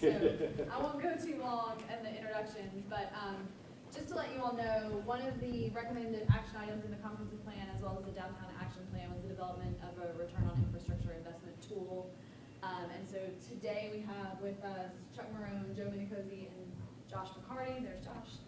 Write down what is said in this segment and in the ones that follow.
So I won't go too long in the introductions, but just to let you all know, one of the recommended action items in the comprehensive plan, as well as the downtown action plan, was the development of a return on infrastructure investment tool. And so today we have with us Chuck Marone, Joe Minicozy, and Josh McCarty. There's Josh.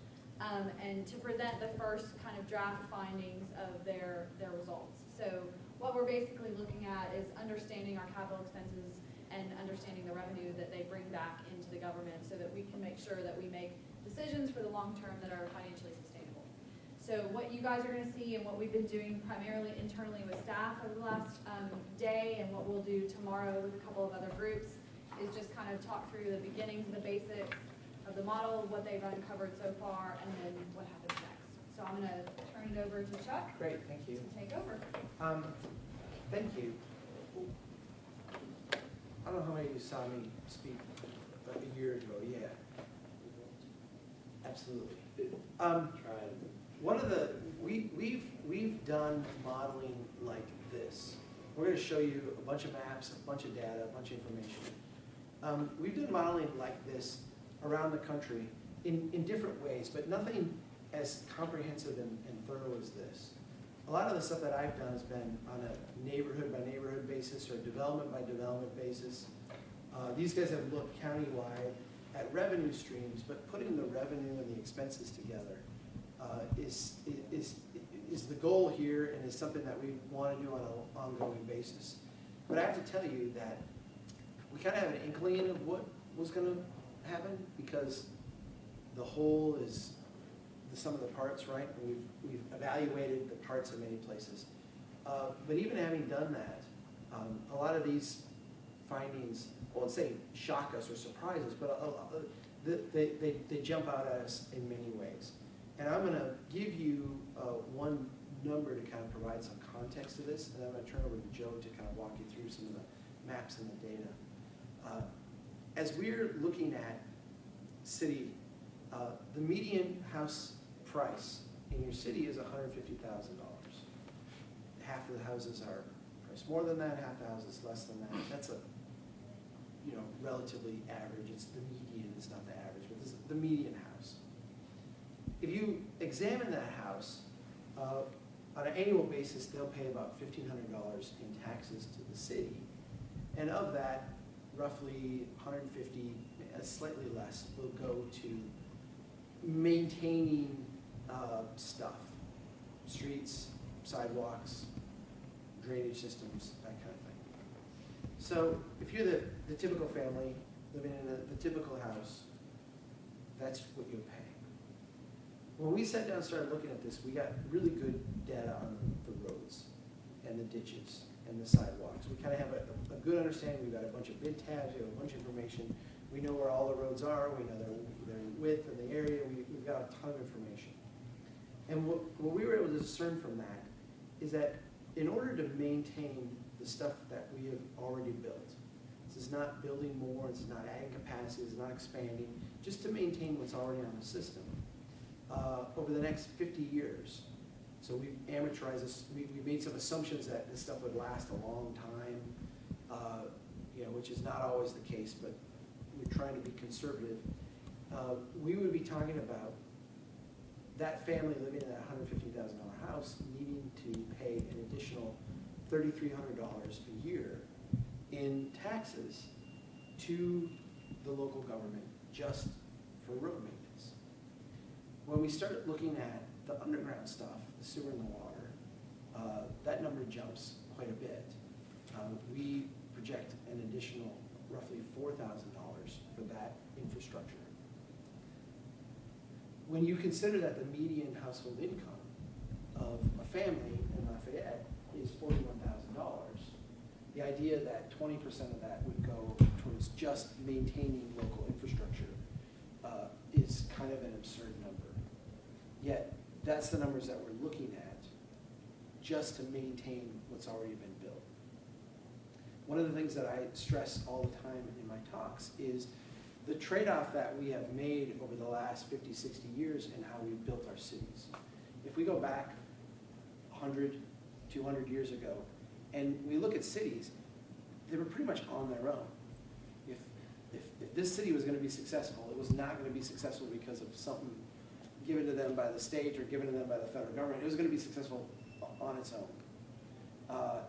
And to present the first kind of draft findings of their results. So what we're basically looking at is understanding our capital expenses and understanding the revenue that they bring back into the government so that we can make sure that we make decisions for the long term that are financially sustainable. So what you guys are going to see and what we've been doing primarily internally with staff over the last day, and what we'll do tomorrow with a couple of other groups, is just kind of talk through the beginnings and the basics of the model, what they've uncovered so far, and then what happens next. So I'm going to turn it over to Chuck. Great, thank you. To take over. Thank you. I don't know how many of you saw me speak a year ago. Yeah, absolutely. One of the we've done modeling like this. We're going to show you a bunch of maps, a bunch of data, a bunch of information. We've done modeling like this around the country in different ways, but nothing as comprehensive and thorough as this. A lot of the stuff that I've done has been on a neighborhood by neighborhood basis or development by development basis. These guys have looked countywide at revenue streams, but putting the revenue and the expenses together is the goal here, and is something that we want to do on an ongoing basis. But I have to tell you that we kind of have an inkling of what was going to happen, because the whole is the sum of the parts, right? And we've evaluated the parts in many places. But even having done that, a lot of these findings, I won't say shock us or surprise us, but they jump out at us in many ways. And I'm going to give you one number to kind of provide some context to this, and I'm going to turn over to Joe to kind of walk you through some of the maps and the data. As we're looking at city, the median house price in your city is $150,000. Half of the houses are priced more than that, half the houses less than that. That's a, relatively average. It's the median, it's not the average, but this is the median house. If you examine that house, on an annual basis, they'll pay about $1,500 in taxes to the city. And of that, roughly 150, slightly less, will go to maintaining stuff, streets, sidewalks, drainage systems, that kind of thing. So if you're the typical family living in the typical house, that's what you'll pay. When we sat down and started looking at this, we got really good data on the roads and the ditches and the sidewalks. We kind of have a good understanding. We've got a bunch of bid tabs, we have a bunch of information. We know where all the roads are, we know their width and the area, we've got a ton of information. And what we were able to discern from that is that in order to maintain the stuff that we have already built, this is not building more, this is not adding capacity, this is not expanding, just to maintain what's already on the system, over the next 50 years. So we've amortized this, we made some assumptions that this stuff would last a long time, which is not always the case, but we're trying to be conservative. We would be talking about that family living in that $150,000 house needing to pay an additional $3,300 a year in taxes to the local government just for road maintenance. When we start looking at the underground stuff, the sewer and the water, that number jumps quite a bit. We project an additional roughly $4,000 for that infrastructure. When you consider that the median household income of a family in Lafayette is $41,000, the idea that 20% of that would go towards just maintaining local infrastructure is kind of an absurd number. Yet, that's the numbers that we're looking at just to maintain what's already been built. One of the things that I stress all the time in my talks is the trade-off that we have made over the last 50, 60 years in how we've built our cities. If we go back 100, 200 years ago, and we look at cities, they were pretty much on their own. If if this city was going to be successful, it was not going to be successful because of something given to them by the state or given to them by the federal government. It was going to be successful on its own.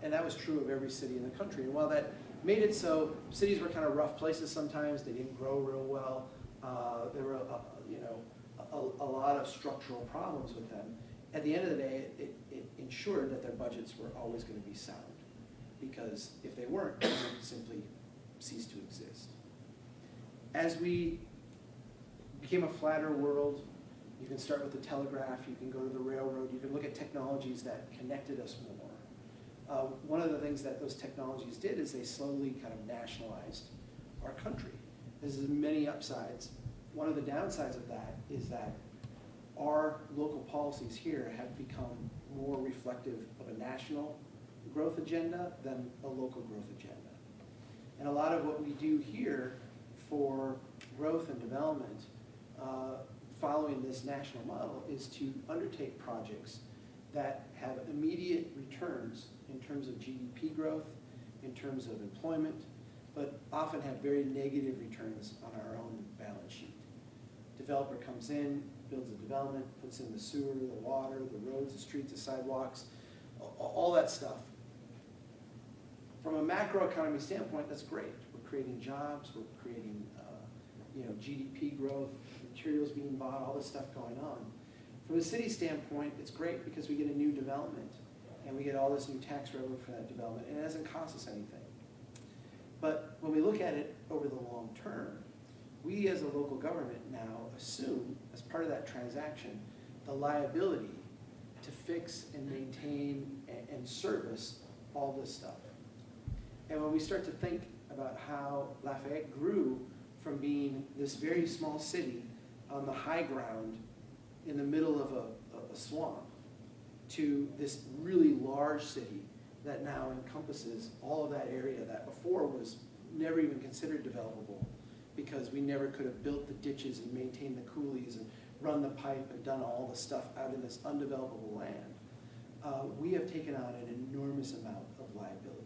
And that was true of every city in the country. And while that made it so cities were kind of rough places sometimes, they didn't grow real well, there were a lot of structural problems with them. At the end of the day, it ensured that their budgets were always going to be sound, because if they weren't, they would simply cease to exist. As we became a flatter world, you can start with the telegraph, you can go to the railroad, you can look at technologies that connected us more. One of the things that those technologies did is they slowly kind of nationalized our country. There's many upsides. One of the downsides of that is that our local policies here have become more reflective of a national growth agenda than a local growth agenda. And a lot of what we do here for growth and development, following this national model, is to undertake projects that have immediate returns in terms of GDP growth, in terms of employment, but often have very negative returns on our own balance sheet. Developer comes in, builds a development, puts in the sewer, the water, the roads, the streets, the sidewalks, all that stuff. From a macroeconomy standpoint, that's great. We're creating jobs, we're creating GDP growth, materials being bought, all this stuff going on. From a city standpoint, it's great because we get a new development and we get all this new tax revenue for that development, and it doesn't cost us anything. But when we look at it over the long term, we as a local government now assume, as part of that transaction, the liability to fix and maintain and service all this stuff. And when we start to think about how Lafayette grew from being this very small city on the high ground in the middle of a swamp to this really large city that now encompasses all of that area that before was never even considered developable, because we never could have built the ditches and maintained the coulees and run the pipe and done all the stuff out in this undevelopable land. We have taken on an enormous amount of liability.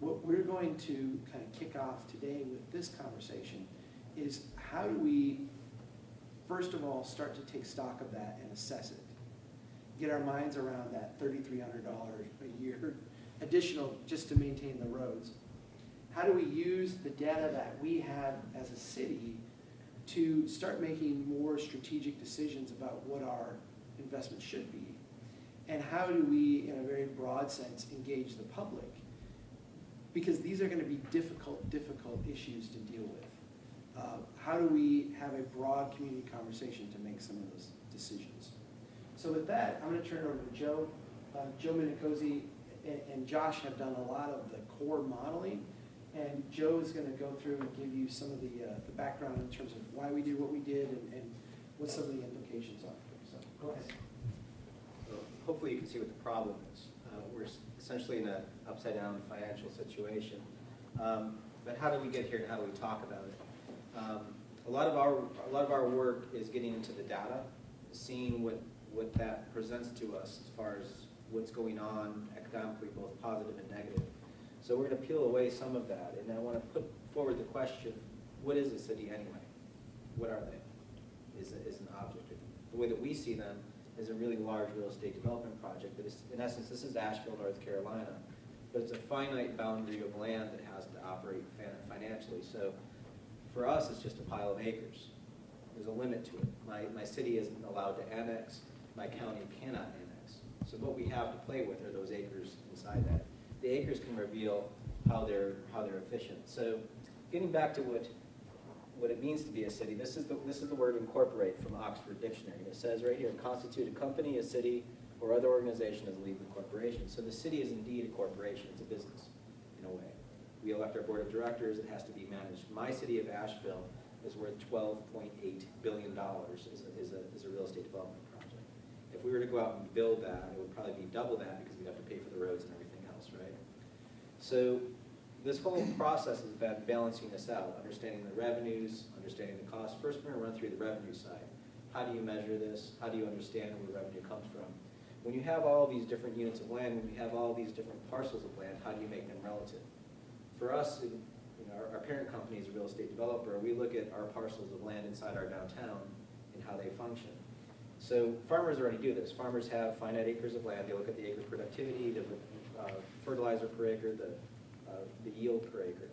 What we're going to kind of kick off today with this conversation is how do we, first of all, start to take stock of that and assess it. Get our minds around that $3,300 a year additional just to maintain the roads. How do we use the data that we have as a city to start making more strategic decisions about what our investment should be? And how do we, in a very broad sense, engage the public? Because these are going to be difficult issues to deal with. How do we have a broad community conversation to make some of those decisions? So with that, I'm going to turn it over to Joe. Joe Minicozy and Josh have done a lot of the core modeling, and Joe is going to go through and give you some of the background in terms of why we did what we did and what some of the implications are. So go ahead. So hopefully you can see what the problem is. We're essentially in an upside-down financial situation. But how do we get here and how do we talk about it? A lot of our work is getting into the data, seeing what that presents to us as far as what's going on economically, both positive and negative. So we're going to peel away some of that, and I want to put forward the question: what is a city anyway? What are they? Is an object. The way that we see them is a really large real estate development project that is, in essence, this is Asheville, North Carolina, but it's a finite boundary of land that has to operate financially. So for us, it's just a pile of acres. There's a limit to it. My city isn't allowed to annex. My county cannot annex. So what we have to play with are those acres inside that. The acres can reveal how they're efficient. So getting back to what it means to be a city, this is the word incorporate from Oxford Dictionary. It says right here, constitute a company, a city, or other organization as a legal corporation. So the city is indeed a corporation. It's a business, in a way. We elect our board of directors. It has to be managed. My city of Asheville is worth $12.8 billion is a real estate development project. If we were to go out and build that, it would probably be double that because we'd have to pay for the roads and everything else, right? So this whole process has been balancing this out, understanding the revenues, understanding the costs. First, we're going to run through the revenue side. How do you measure this? How do you understand where revenue comes from? When you have all these different units of land, when you have all these different parcels of land, how do you make them relative? For us, our parent company is a real estate developer. We look at our parcels of land inside our downtown and how they function. So farmers already do this. Farmers have finite acres of land. They look at the acre productivity, the fertilizer per acre, the yield per acre.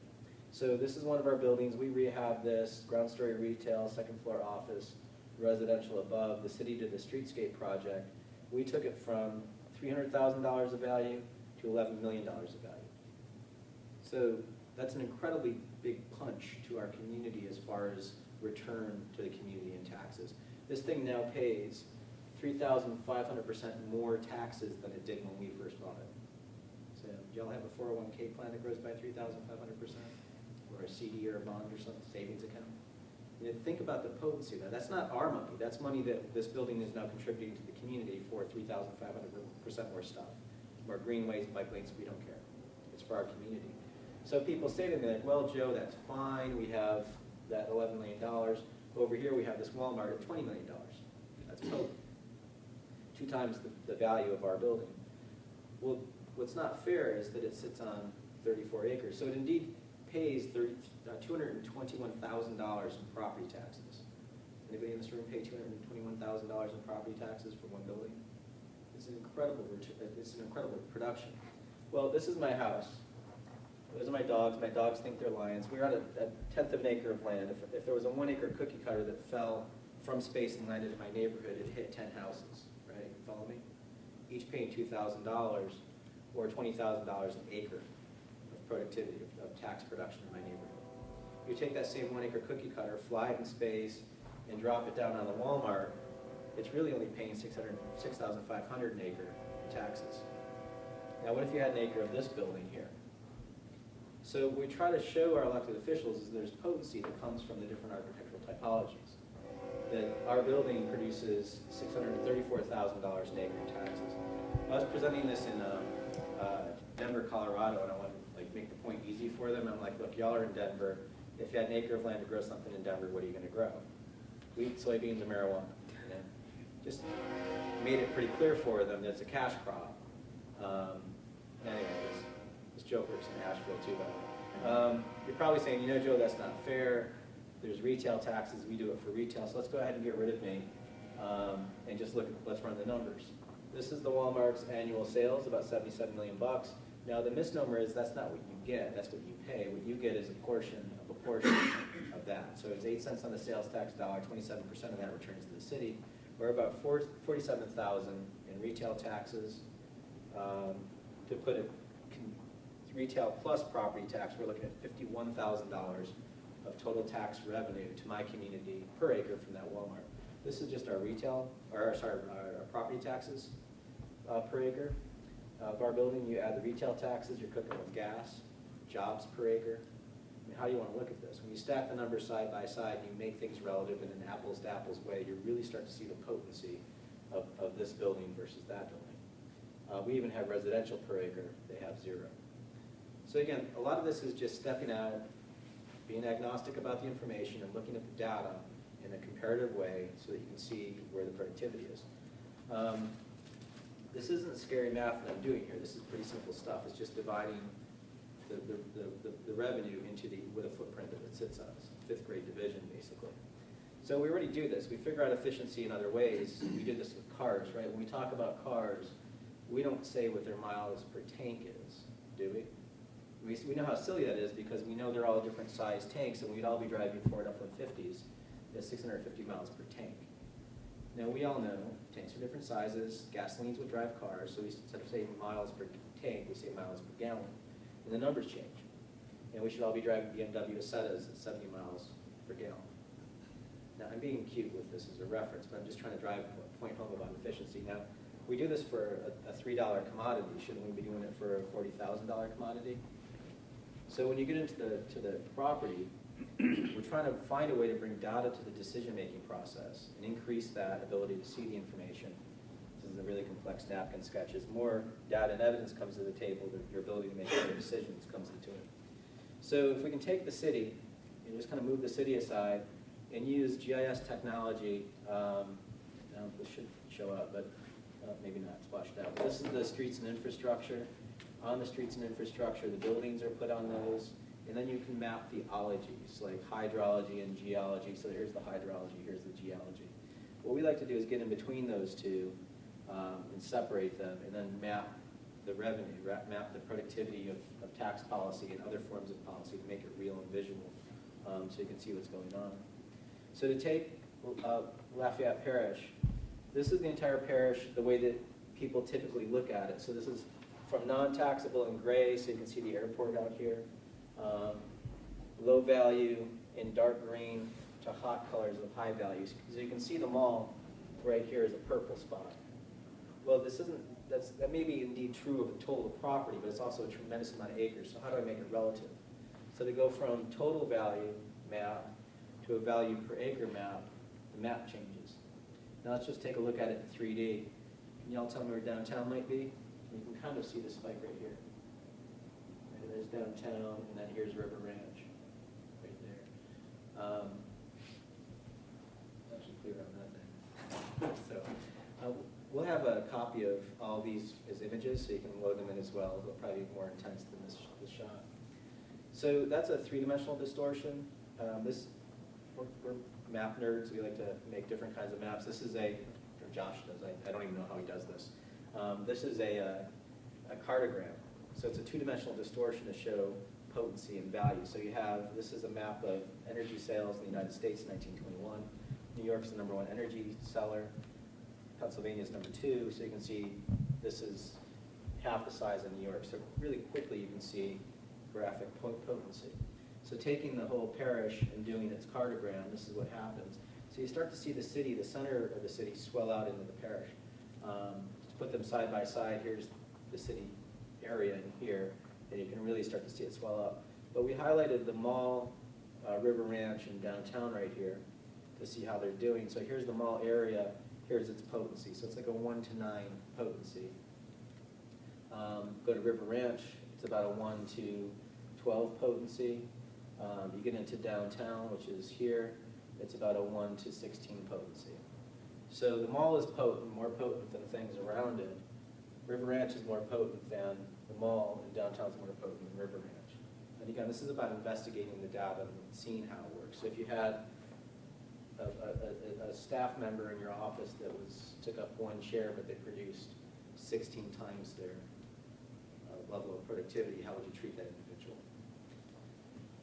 So this is one of our buildings. We rehab this, ground story retail, second floor office, residential above. The city did the streetscape project. We took it from $300,000 of value to $11 million of value. So that's an incredibly big punch to our community as far as return to the community in taxes. This thing now pays 3,500% more taxes than it did when we first bought it. So do y'all have a 401k plan that grows by 3,500%? Or a CD or a bond or some savings account? Think about the potency of that. That's not our money. That's money that this building is now contributing to the community for 3,500% more stuff. More greenways, bike lanes, we don't care. It's for our community. So people say to me, like, well, Joe, that's fine. We have that $11 million. Over here, we have this Walmart at $20 million. That's potent. 2 times the value of our building. Well, what's not fair is that it sits on 34 acres. So it indeed pays $221,000 in property taxes. Anybody in this room pay $221,000 in property taxes for one building? It's an incredible production. Well, this is my house. Those are my dogs. My dogs think they're lions. We're on a 1/10 of an acre of land. If there was a 1 acre cookie cutter that fell from space and landed in my neighborhood, it hit 10 houses, right? You follow me? Each paying $2,000 or $20,000 an acre of productivity, of tax production in my neighborhood. You take that same 1 acre cookie cutter, fly it in space, and drop it down on the Walmart, it's really only paying $6,500 an acre in taxes. Now what if you had an acre of this building here? So we try to show our elected officials is there's potency that comes from the different architectural typologies. That our building produces $634,000 an acre in taxes. I was presenting this in Denver, Colorado, and I wanted to make the point easy for them. I'm like, look, y'all are in Denver. If you had an acre of land to grow something in Denver, what are you going to grow? Wheat, soybeans, and marijuana. Just made it pretty clear for them that it's a cash crop. Anyway, this joke works in Asheville too, but you're probably saying, you know, Joe, that's not fair. There's retail taxes. We do it for retail, so let's go ahead and get rid of me and just let's run the numbers. This is the Walmart's annual sales, about $77 million. Now the misnomer is that's not what you get, that's what you pay. What you get is a portion of that. So it's 8 cents on the sales tax dollar, 27% of that returns to the city. We're about $47,000 in retail taxes. To put it retail plus property tax, we're looking at $51,000 of total tax revenue to my community per acre from that Walmart. This is just our our property taxes per acre of our building. You add the retail taxes, you're cooking with gas, jobs per acre. I mean, how do you want to look at this? When you stack the numbers side by side, you make things relative in an apples to apples way, you really start to see the potency of this building versus that building. We even have residential per acre, they have 0. So again, a lot of this is just stepping out, being agnostic about the information and looking at the data in a comparative way so that you can see where the productivity is. This isn't scary math that I'm doing here. This is pretty simple stuff. It's just dividing the revenue into with a footprint that it sits on. It's 5th grade division, basically. So we already do this. We figure out efficiency in other ways. We did this with cars, right? When we talk about cars, we don't say what their miles per tank is, do we? We know how silly that is because we know they're all different size tanks, and we'd all be driving Ford F-150s at 650 miles per tank. Now we all know tanks are different sizes, gasolines would drive cars, so instead of saying miles per tank, we say miles per gallon. And the numbers change. And we should all be driving BMW Setas at 70 miles per gallon. Now I'm being cute with this as a reference, but I'm just trying to drive a point home about efficiency. Now, we do this for a $3 commodity. Shouldn't we be doing it for a $40,000 commodity? So when you get into the property, we're trying to find a way to bring data to the decision-making process and increase that ability to see the information. This is a really complex napkin sketch. As more data and evidence comes to the table, your ability to make better decisions comes into it. So if we can take the city and just kind of move the city aside and use GIS technology, now this should show up, but maybe not, it's washed out. This is the streets and infrastructure. On the streets and infrastructure, the buildings are put on those, And then you can map the ologies, like hydrology and geology. So here's the hydrology, here's the geology. What we like to do is get in between those two and separate them, and then map the revenue, map the productivity of tax policy and other forms of policy to make it real and visual, so you can see what's going on. So to take Lafayette Parish, this is the entire parish the way that people typically look at it. So this is from non-taxable in gray, so you can see the airport out here, low value in dark green, to hot colors of high values. So you can see the mall right here is a purple spot. Well, that may be indeed true of the total property, but it's also a tremendous amount of acres. So how do I make it relative? So to go from total value map to a value per acre map, the map changes. Now let's just take a look at it in 3D. Can y'all tell me where downtown might be? You can kind of see the spike right here. Right, there's downtown, and then here's River Ranch, right there. Actually clear on that thing. So we'll have a copy of all these as images, so you can load them in as well. They'll probably be more intense than this shot. So that's a three-dimensional distortion. We're map nerds. We like to make different kinds of maps. This is or Josh does. I don't even know how he does this. This is a cartogram. So it's a two-dimensional distortion to show potency and value. So this is a map of energy sales in the United States in 1921. New York's the #1 energy seller. Pennsylvania's #2. So you can see this is half the size of New York. So really quickly you can see graphic potency. So taking the whole parish and doing its cartogram, this is what happens. So you start to see the city, the center of the city, swell out into the parish. To put them side by side, here's the city area in here, and you can really start to see it swell up. But we highlighted the mall, River Ranch, and downtown right here to see how they're doing. So here's the mall area, here's its potency. So it's like a 1 to 9 potency. Go to River Ranch, it's about a 1 to 12 potency. You get into downtown, which is here, it's about a 1 to 16 potency. So the mall is potent, more potent than things around it. River Ranch is more potent than the mall, and downtown is more potent than River Ranch. And again, this is about investigating the data and seeing how it works. So if you had a staff member in your office that took up 1 chair, but they produced 16 times their level of productivity, how would you treat that individual?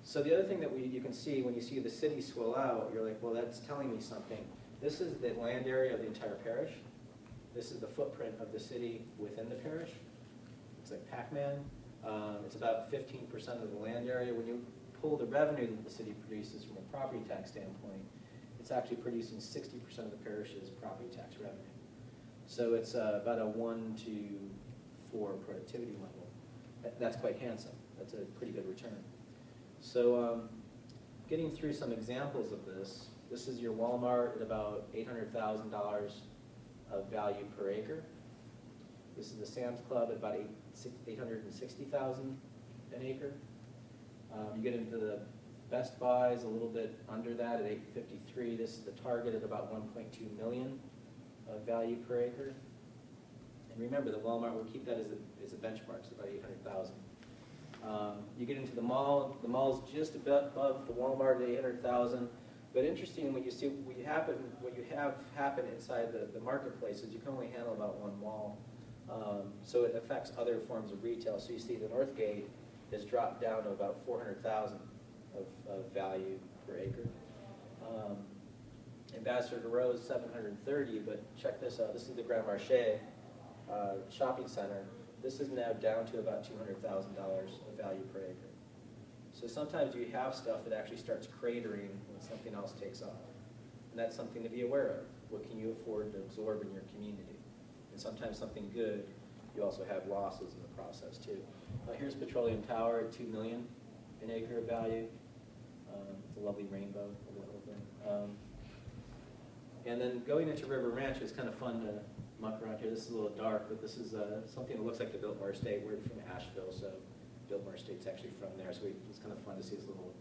So the other thing that you can see when you see the city swell out, you're like, well, that's telling me something. This is the land area of the entire parish. This is the footprint of the city within the parish. It's like Pac-Man. It's about 15% of the land area. When you pull the revenue that the city produces from a property tax standpoint, it's actually producing 60% of the parish's property tax revenue. So it's about a 1 to 4 productivity level. That's quite handsome. That's a pretty good return. So getting through some examples of this, this is your Walmart at about $800,000 of value per acre. This is the Sam's Club at about $860,000 an acre. You get into the Best Buys a little bit under that at $853,000. This is the Target at about $1.2 million of value per acre. And remember, the Walmart, we'll keep that as a benchmark, it's about $800,000. You get into the mall. The mall's just above the Walmart at $800,000. But interesting, when you see what you have happen inside the marketplaces, you can only handle about 1 mall. So it affects other forms of retail. So you see the Northgate has dropped down to about $400,000 of value per acre. Ambassador to Rose, $730,000, but check this out. This is the Grand Marché shopping center. This is now down to about $200,000 of value per acre. So sometimes you have stuff that actually starts cratering when something else takes off. And that's something to be aware of. What can you afford to absorb in your community? And sometimes something good, you also have losses in the process too. Here's Petroleum Tower at $2 million an acre of value. It's a lovely rainbow. And then going into River Ranch is kind of fun to muck around here. This is a little dark, but this is something that looks like the Biltmore Estate. We're from Asheville, so Biltmore Estate's actually from there. So it's kind of fun to see this little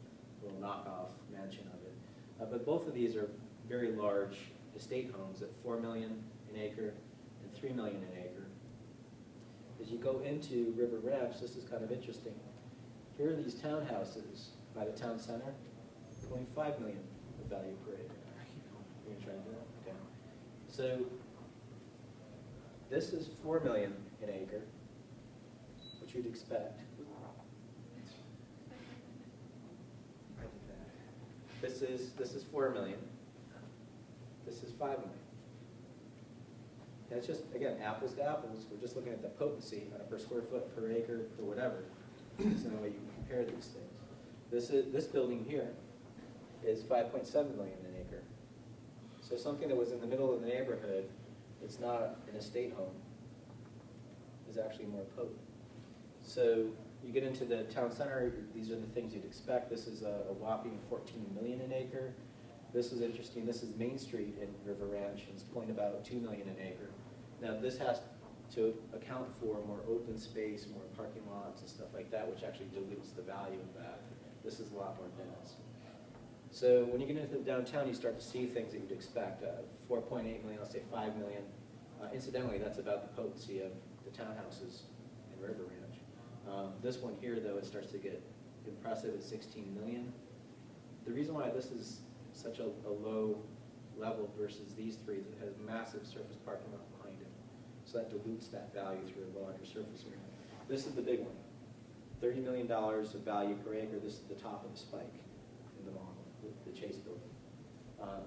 knockoff mansion of it. But both of these are very large estate homes at $4 million an acre and $3 million an acre. As you go into River Ranch, this is kind of interesting. Here are these townhouses by the town center, 25 million of value per acre. You're gonna try to do that? Okay. So this is 4 million an acre, which you'd expect. This is 4 million. This is 5 million. And it's just, again, apples to apples. We're just looking at the potency on a per square foot, per acre, per whatever. So the way you compare these things. This building here is 5.7 million an acre. So something that was in the middle of the neighborhood, it's not an estate home, is actually more potent. So you get into the town center, these are the things you'd expect. This is a whopping 14 million an acre. This is interesting. This is Main Street in River Ranch, and it's pulling about 2 million an acre. Now this has to account for more open space, more parking lots and stuff like that, which actually dilutes the value of that. This is a lot more dense. So when you get into the downtown, you start to see things that you'd expect. 4.8 million, let's say 5 million. Incidentally, that's about the potency of the townhouses in River Ranch. This one here, though, it starts to get impressive at 16 million. The reason why this is such a low level versus these three is it has massive surface parking lot behind it. So that dilutes that value through a larger surface area. This is the big one. $30 million of value per acre. This is the top of the spike in the model, the Chase building.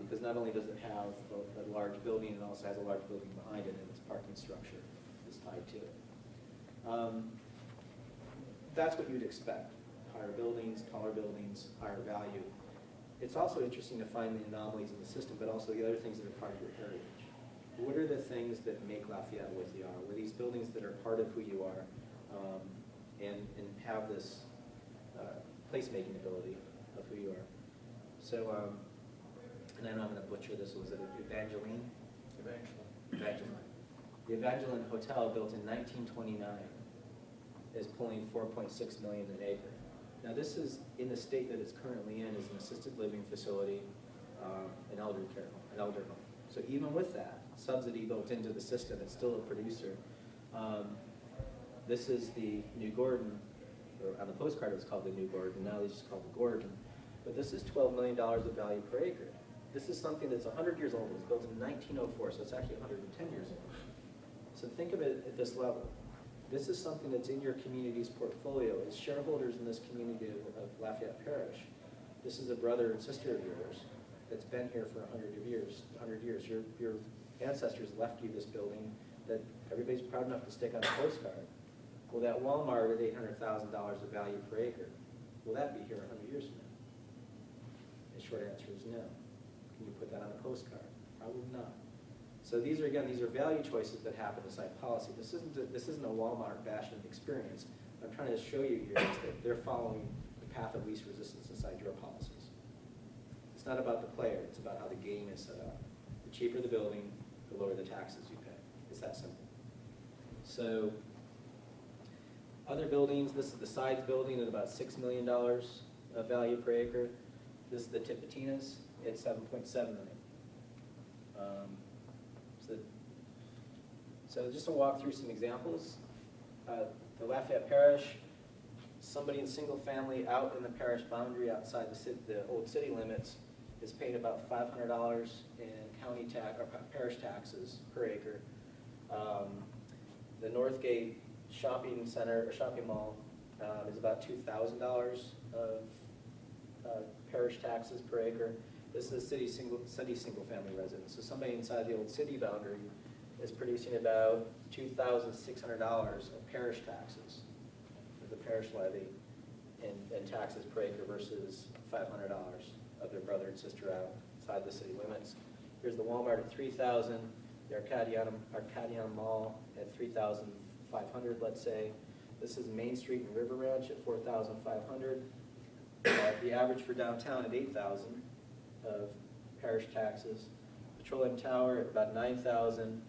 Because not only does it have a large building, it also has a large building behind it, and its parking structure is tied to it. That's what you'd expect. Higher buildings, taller buildings, higher value. It's also interesting to find the anomalies in the system, but also the other things that are part of your heritage. What are the things that make Lafayette what you are? What are these buildings that are part of who you are and have this place-making ability of who you are? So, and I know I'm going to butcher this. Was it Evangeline? Evangeline. The Evangeline Hotel, built in 1929, is pulling 4.6 million an acre. Now this is in the state that it's currently in, is an assisted living facility, an elder home. So even with that subsidy built into the system, it's still a producer. This is the New Gordon, or on the postcard it was called the New Gordon, now it's just called the Gordon. But this is $12 million of value per acre. This is something that's 100 years old. It was built in 1904, so it's actually 110 years old. So think of it at this level. This is something that's in your community's portfolio. As shareholders in this community of Lafayette Parish, this is a brother and sister of yours that's been here for 100 years. Your ancestors left you this building that everybody's proud enough to stick on a postcard. Well, that Walmart at $800,000 of value per acre, will that be here 100 years from now? The short answer is no. Can you put that on a postcard? Probably not. So these are value choices that happen inside policy. This isn't a Walmart fashion experience. What I'm trying to show you here is that they're following the path of least resistance inside your policies. It's not about the player, it's about how the game is set up. The cheaper the building, the lower the taxes you pay. It's that simple. So other buildings, this is the Sides building at about $6 million of value per acre. This is the Tipitinas at 7.7 million. So just to walk through some examples, the Lafayette Parish, somebody in single family out in the parish boundary outside the old city limits is paying about $500 in county tax or parish taxes per acre. The Northgate shopping center or shopping mall is about $2,000 of parish taxes per acre. This is city single family residence. So somebody inside the old city boundary is producing about $2,600 of parish taxes, for the parish levy, and taxes per acre versus $500 of their brother and sister outside the city limits. Here's the Walmart at $3,000, the Arcadian Mall at $3,500, let's say. This is Main Street and River Ranch at $4,500. The average for downtown at $8,000 of parish taxes. Petroleum Tower at about $9,000.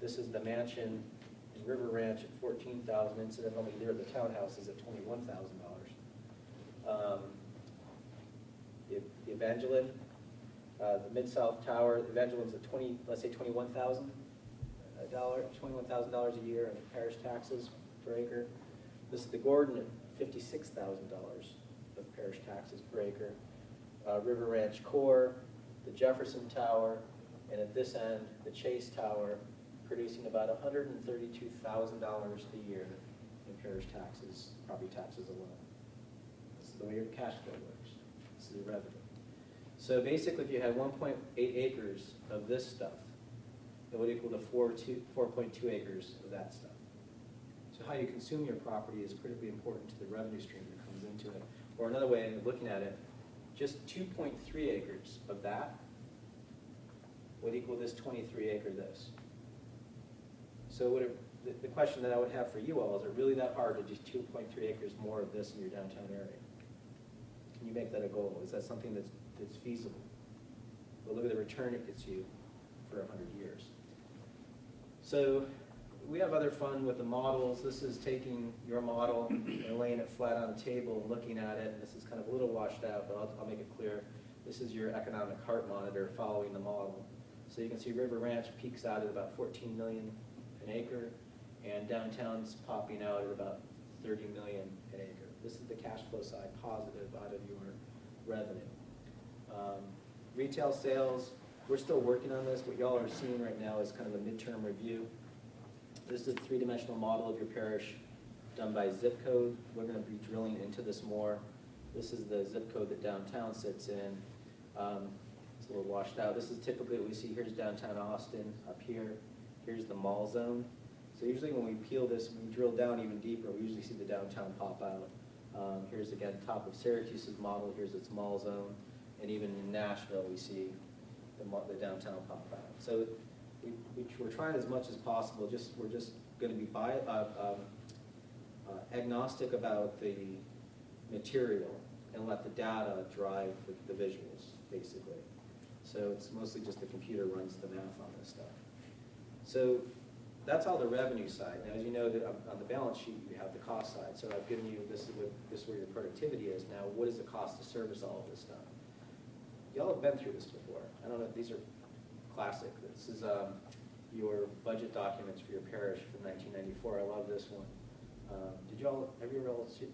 This is the mansion in River Ranch at $14,000. Incidentally, there the townhouse is at $21,000. The Evangeline, the Mid-South Tower, the Evangeline's at let's say $21,000 a year of parish taxes per acre. This is the Gordon at $56,000 of parish taxes per acre. River Ranch Core, the Jefferson Tower, and at this end, the Chase Tower, producing about $132,000 a year in parish taxes, property taxes alone. This is the way your cash flow works. This is your revenue. So basically, if you had 1.8 acres of this stuff, it would equal to 4.2 acres of that stuff. So how you consume your property is critically important to the revenue stream that comes into it. Or another way of looking at it, just 2.3 acres of that would equal this 23 acre this. So would it, the question that I would have for you all, is it really that hard to do 2.3 acres more of this in your downtown area? Can you make that a goal? Is that something that's feasible? But look at the return it gets you for 100 years. So we have other fun with the models. This is taking your model and laying it flat on a table and looking at it. And this is kind of a little washed out, but I'll make it clear. This is your economic heart monitor following the model. So you can see River Ranch peaks out at about 14 million an acre, and downtown's popping out at about 30 million an acre. This is the cash flow side, positive out of your revenue. Retail sales, we're still working on this. What y'all are seeing right now is kind of a midterm review. This is a three-dimensional model of your parish done by zip code. We're going to be drilling into this more. This is the zip code that downtown sits in. It's a little washed out. This is typically what we see. Here's downtown Austin up here. Here's the mall zone. So usually when we peel this, when we drill down even deeper, we usually see the downtown pop out. Here's again top of Syracuse's model. Here's its mall zone. And even in Nashville, we see the downtown pop out. So we're trying as much as possible. We're just going to be agnostic about the material and let the data drive the visuals, basically. So it's mostly just the computer runs the math on this stuff. So that's all the revenue side. Now, as you know, on the balance sheet, you have the cost side. So I've given you, this is where your productivity is. Now, what is the cost to service all of this stuff? Y'all have been through this before. I don't know if these are classic. This is your budget documents for your parish from 1994. I love this one. Have you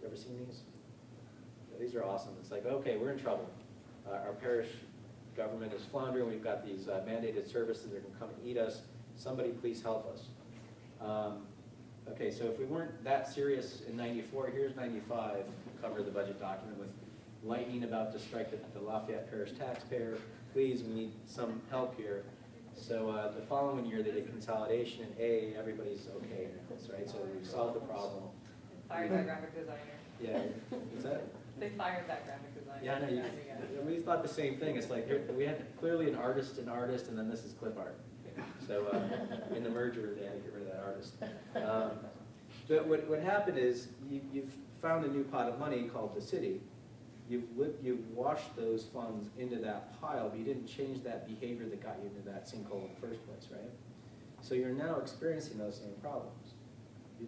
ever seen these? Yeah, these are awesome. It's like, okay, we're in trouble. Our parish government is floundering. We've got these mandated services that are going to come and eat us. Somebody please help us. Okay, so if we weren't that serious in 94, here's 95, cover the budget document with lightning about to strike the Lafayette parish taxpayer. Please, we need some help here. So the following year they did consolidation, and everybody's okay now, right? So we solved the problem. Fired that graphic designer. Yeah, is that? They fired that graphic designer. Yeah, I know. We thought the same thing. It's like we had clearly an artist, and then this is clip art. So in the merger, they had to get rid of that artist. But what happened is you've found a new pot of money called the city. You've washed those funds into that pile, but you didn't change that behavior that got you into that sinkhole in the first place, right? So you're now experiencing those same problems.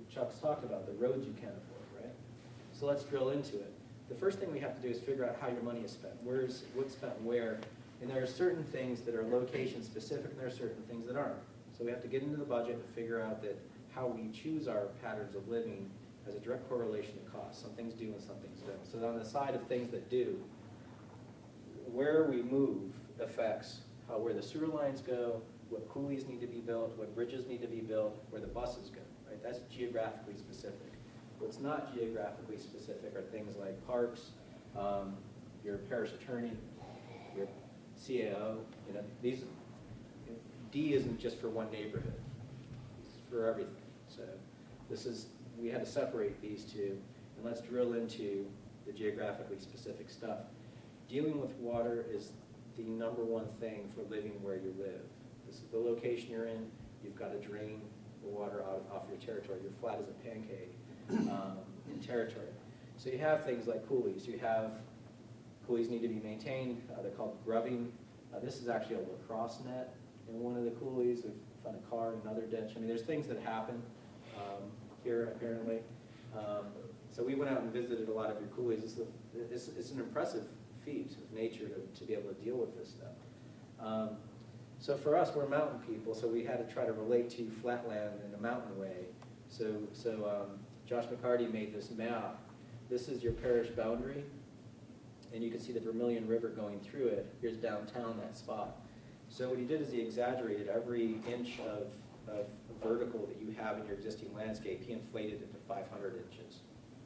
Chuck's talked about the roads you can't afford, right? So let's drill into it. The first thing we have to do is figure out how your money is spent. What's spent where? And there are certain things that are location specific, and there are certain things that aren't. So we have to get into the budget and figure out that how we choose our patterns of living has a direct correlation to cost. Some things do and some things don't. So on the side of things that do, where we move affects where the sewer lines go, what coolies need to be built, what bridges need to be built, where the buses go, right? That's geographically specific. What's not geographically specific are things like parks, your parish attorney, your CAO. D isn't just for one neighborhood. It's for everything. So we had to separate these two, and let's drill into the geographically specific stuff. Dealing with water is the #1 thing for living where you live. This is the location you're in. You've got to drain the water off your territory. You're flat as a pancake in territory. So you have things like coolies. Coolies need to be maintained. They're called grubbing. This is actually a lacrosse net in one of the coolies. We've found a car in another ditch. I mean, there's things that happen here, apparently. So we went out and visited a lot of your coolies. It's an impressive feat of nature to be able to deal with this stuff. So for us, we're mountain people, so we had to try to relate to flatland in a mountain way. So Josh McCarty made this map This is your parish boundary, and you can see the Vermilion River going through it. Here's downtown, that spot. So what he did is he exaggerated every inch of vertical that you have in your existing landscape. He inflated it to 500 inches.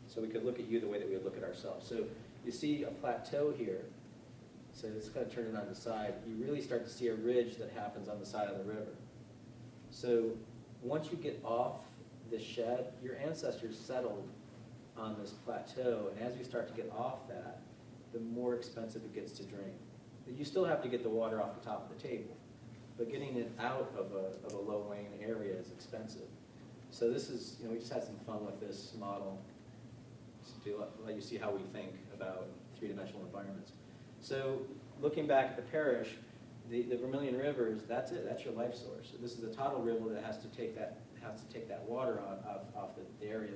So we could look at you the way that we would look at ourselves. So you see a plateau here. So let's kind of turn it on the side. You really start to see a ridge that happens on the side of the river. So once you get off the shed, your ancestors settled on this plateau, and as you start to get off that, the more expensive it gets to drain. You still have to get the water off the top of the table, but getting it out of a low-lying area is expensive. So this is, we just had some fun with this model to let you see how we think about three-dimensional environments. So looking back at the parish, the Vermilion Rivers, that's it. That's your life source. So this is the tidal river that has to take that water off the area.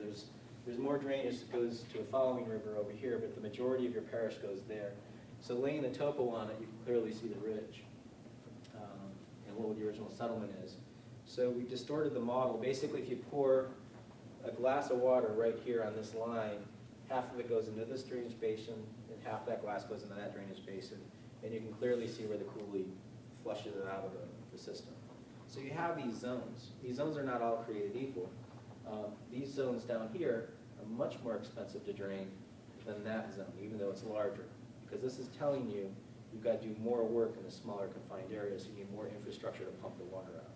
There's more drainage that goes to a following river over here, but the majority of your parish goes there. So laying the topo on it, you can clearly see the ridge and what the original settlement is. So we distorted the model. Basically, if you pour a glass of water right here on this line, half of it goes into this drainage basin, and half that glass goes into that drainage basin, and you can clearly see where the coulee flushes it out of the system. So you have these zones. These zones are not all created equal. These zones down here are much more expensive to drain than that zone, even though it's larger. Because this is telling you you've got to do more work in a smaller confined area, so you need more infrastructure to pump the water out.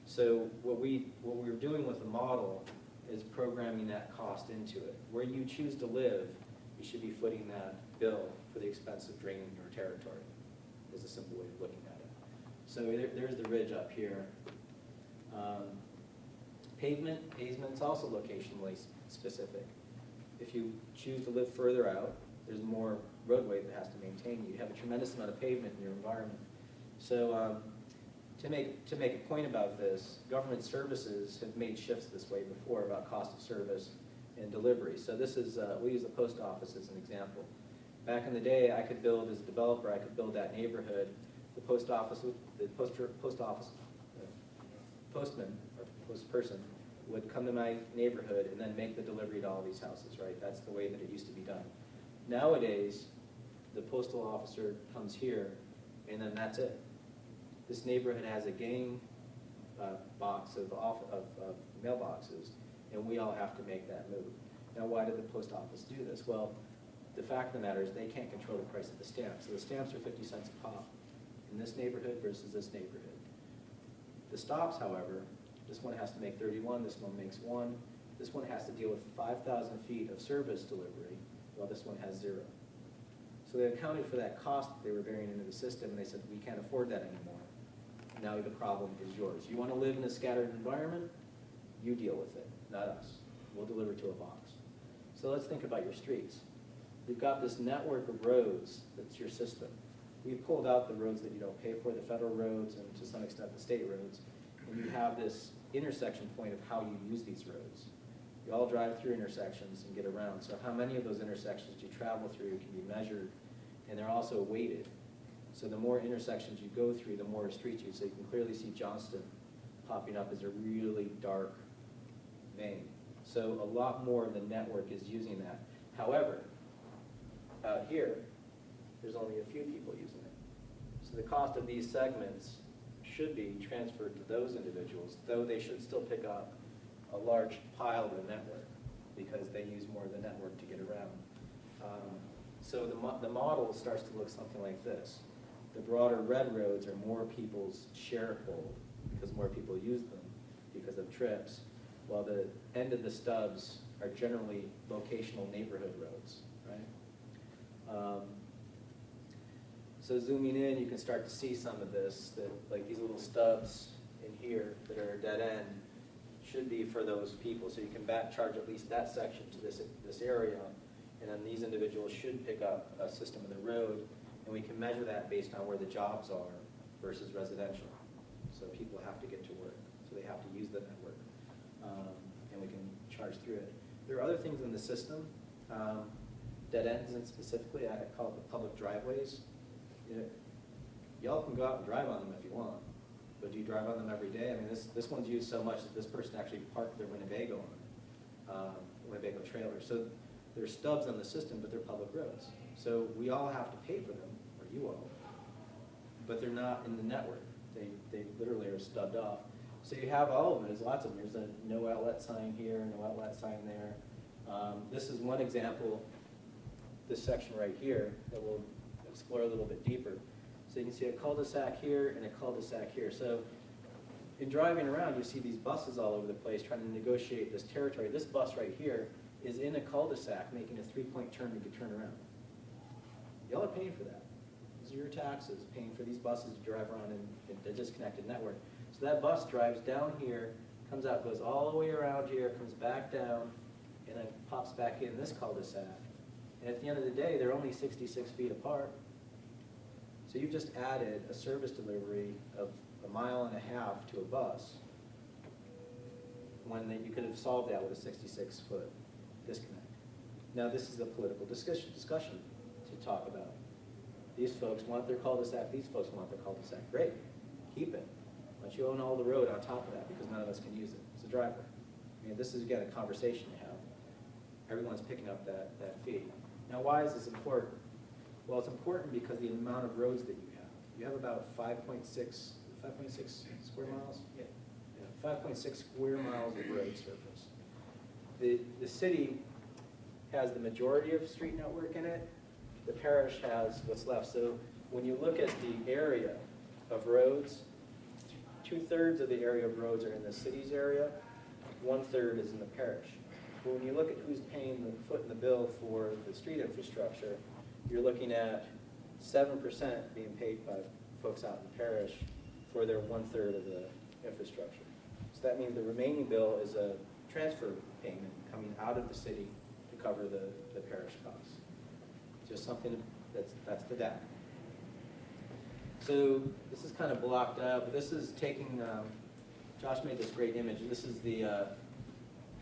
So what we were doing with the model is programming that cost into it. Where you choose to live, you should be footing that bill for the expense of draining your territory, is a simple way of looking at it. So there's the ridge up here. Pavement's also locationally specific. If you choose to live further out, there's more roadway that has to maintain you. You have a tremendous amount of pavement in your environment. So to make a point about this, government services have made shifts this way before about cost of service and delivery. So this is, we use the post office as an example. Back in the day, I could build, as a developer, I could build that neighborhood. The post office, postman or post person would come to my neighborhood and then make the delivery to all these houses, right? That's the way that it used to be done. Nowadays, the postal officer comes here and then that's it. This neighborhood has a gang box of mailboxes, and we all have to make that move. Now, why did the post office do this? Well, the fact of the matter is they can't control the price of the stamps. So the stamps are 50 cents a pop in this neighborhood versus this neighborhood. The stops, however, this one has to make 31, this one makes 1. This one has to deal with 5,000 feet of service delivery, while this one has 0. So they accounted for that cost that they were bearing into the system, and they said, we can't afford that anymore. Now the problem is yours. You want to live in a scattered environment? You deal with it, not us. We'll deliver to a box. So let's think about your streets. You've got this network of roads that's your system. We've pulled out the roads that you don't pay for, the federal roads and to some extent the state roads, and you have this intersection point of how you use these roads. You all drive through intersections and get around. So how many of those intersections you travel through can be measured, and they're also weighted. So the more intersections you go through, the more streets you. So you can clearly see Johnston popping up as a really dark vein. So a lot more of the network is using that. However, out here, there's only a few people using it. So the cost of these segments should be transferred to those individuals, though they should still pick up a large pile of the network because they use more of the network to get around. So the model starts to look something like this. The broader red roads are more people's share hold because more people use them because of trips, while the end of the stubs are generally locational neighborhood roads, right? So zooming in, you can start to see some of this, that like these little stubs in here that are a dead end should be for those people. So you can back charge at least that section to this area, and then these individuals should pick up a system of the road, and we can measure that based on where the jobs are versus residential. So people have to get to work, so they have to use the network, and we can charge through it. There are other things in the system, dead ends and specifically, I call it the public driveways. Y'all can go out and drive on them if you want, but do you drive on them every day? I mean, this one's used so much that this person actually parked their Winnebago on it, Winnebago trailer. So They're stubs on the system, but they're public roads. So we all have to pay for them, or you all, but they're not in the network. They literally are stubbed off. So you have all of them, there's lots of them. There's a no outlet sign here, no outlet sign there. This is one example, this section right here, that we'll explore a little bit deeper. So you can see a cul-de-sac here and a cul-de-sac here. So in driving around, you see these buses all over the place trying to negotiate this territory. This bus right here is in a cul-de-sac making a 3-point turn to turn around. Y'all are paying for that. These are your taxes, paying for these buses to drive around in the disconnected network. So that bus drives down here, comes out, goes all the way around here, comes back down, and then pops back in this cul-de-sac. And at the end of the day, they're only 66 feet apart. So you've just added a service delivery of 1.5 miles to a bus, when you could have solved that with a 66-foot disconnect. Now this is a political discussion to talk about. These folks want their cul-de-sac, these folks want their cul-de-sac. Great, keep it. Why don't you own all the road on top of that, because none of us can use it. It's a driveway. I mean, this is, again, a conversation to have. Everyone's picking up that fee. Now, why is this important? Well, it's important because the amount of roads that you have. You have about 5.6 square miles? Yeah. 5.6 square miles of road surface. The city has the majority of street network in it. The parish has what's left. So when you look at the area of roads, 2/3 of the area of roads are in the city's area, 1/3 is in the parish. But when you look at who's paying the foot in the bill for the street infrastructure, you're looking at 7% being paid by folks out in the parish for their 1/3 of the infrastructure. So that means the remaining bill is a transfer payment coming out of the city to cover the parish costs. Just something that's the data. So this is kind of blocked out, but this is taking, Josh made this great image. This is the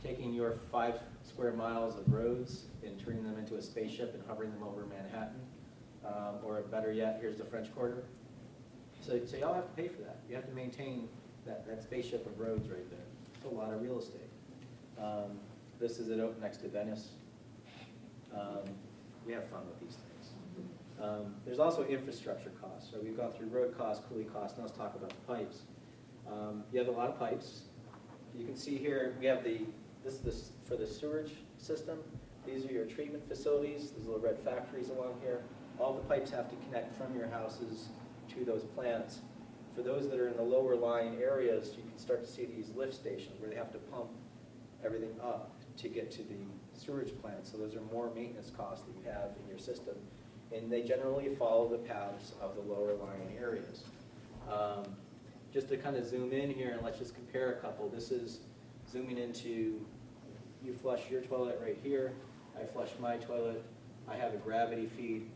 taking your 5 square miles of roads and turning them into a spaceship and hovering them over Manhattan. Or better yet, here's the French Quarter. So y'all have to pay for that. You have to maintain that spaceship of roads right there. It's a lot of real estate. This is it up next to Venice. We have fun with these things. There's also infrastructure costs. So we've gone through road costs, cooling costs. Now let's talk about the pipes. You have a lot of pipes. You can see here we have this is for the sewage system. These are your treatment facilities. These little red factories along here. All the pipes have to connect from your houses to those plants. For those that are in the lower lying areas, you can start to see these lift stations where they have to pump everything up to get to the sewage plant. So those are more maintenance costs that you have in your system. And they generally follow the paths of the lower lying areas. Just to kind of zoom in here and let's just compare a couple. This is zooming into, you flush your toilet right here. I flush my toilet. I have a gravity feed.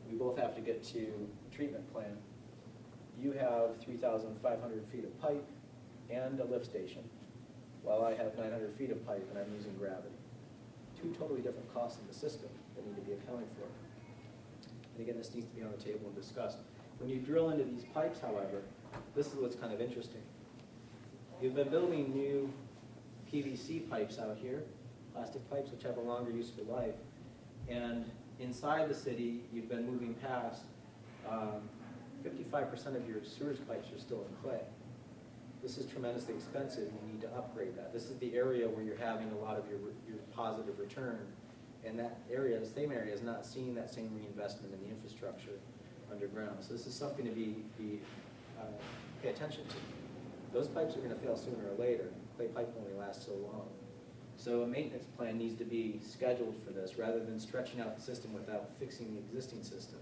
We both have to get to treatment plant. You have 3,500 feet of pipe and a lift station, while I have 900 feet of pipe and I'm using gravity. Two totally different costs in the system that need to be accounted for. And again, this needs to be on the table and discussed. When you drill into these pipes, however, this is what's kind of interesting. You've been building new PVC pipes out here, plastic pipes which have a longer useful life. And inside the city, you've been moving past 55% of your sewage pipes are still in clay. This is tremendously expensive. You need to upgrade that. This is the area where you're having a lot of your positive return. And that area, the same area, is not seeing that same reinvestment in the infrastructure underground. So this is something to pay attention to. Those pipes are going to fail sooner or later. Clay pipe only lasts so long. So a maintenance plan needs to be scheduled for this rather than stretching out the system without fixing the existing system.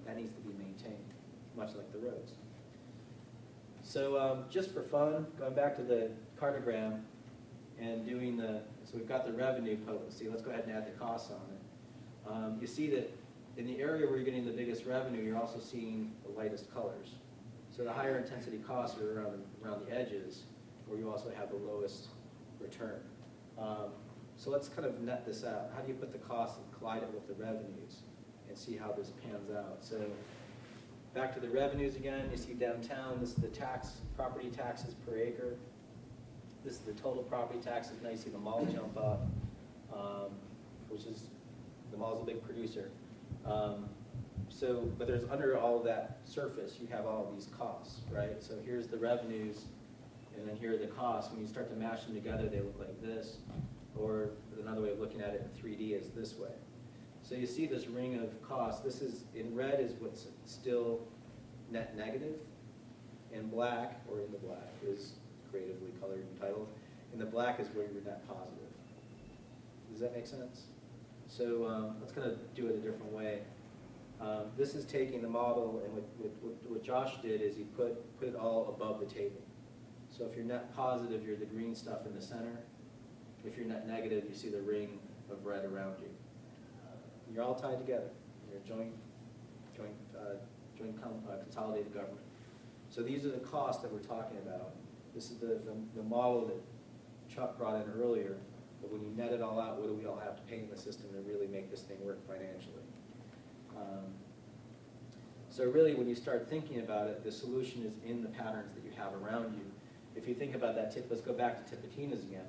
That needs to be maintained, much like the roads. So just for fun, going back to the cartogram and doing so we've got the revenue potency. Let's go ahead and add the costs on it. You see that in the area where you're getting the biggest revenue, you're also seeing the lightest colors. So the higher intensity costs are around the edges, where you also have the lowest return. So let's kind of net this out. How do you put the costs and collide it with the revenues and see how this pans out? So back to the revenues again, you see downtown, this is the property taxes per acre. This is the total property taxes. Now you see the mall jump up, which is Paul's a big producer. But there's under all of that surface, you have all these costs, right? So here's the revenues, and then here are the costs. When you start to mash them together, they look like this. Or another way of looking at it in 3D is this way. So you see this ring of costs. This is, in red is what's still net negative. In black, or in the black, is creatively colored and titled. In the black is where you're net positive. Does that make sense? So let's kind of do it a different way. This is taking the model, and what Josh did is he put it all above the table. So if you're net positive, you're the green stuff in the center. If you're net negative, you see the ring of red around you. You're all tied together. You're a joint consolidated government. So these are the costs that we're talking about. This is the model that Chuck brought in earlier. But when you net it all out, what do we all have to pay in the system to really make this thing work financially? So really, when you start thinking about it, the solution is in the patterns that you have around you. If you think about that tip, let's go back to Tipitina's again.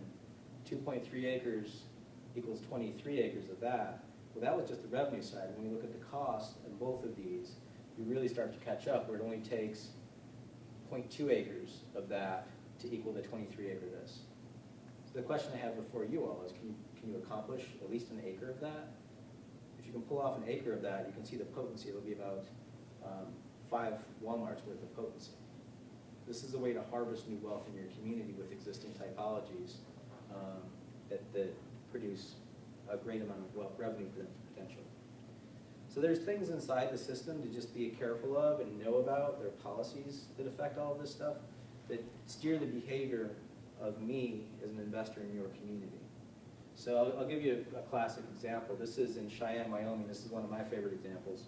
2.3 acres equals 23 acres of that. Well, that was just the revenue side. When you look at the cost in both of these, you really start to catch up, where it only takes 0.2 acres of that to equal the 23 acre this. So the question I have before you all is, can you accomplish at least an acre of that? If you can pull off an acre of that, you can see the potency. It'll be about 5 Walmarts worth of potency. This is a way to harvest new wealth in your community with existing typologies that produce a great amount of revenue potential. So there's things inside the system to just be careful of and know about. There are policies that affect all of this stuff that steer the behavior of me as an investor in your community. So I'll give you a classic example. This is in Cheyenne, Wyoming. This is one of my favorite examples.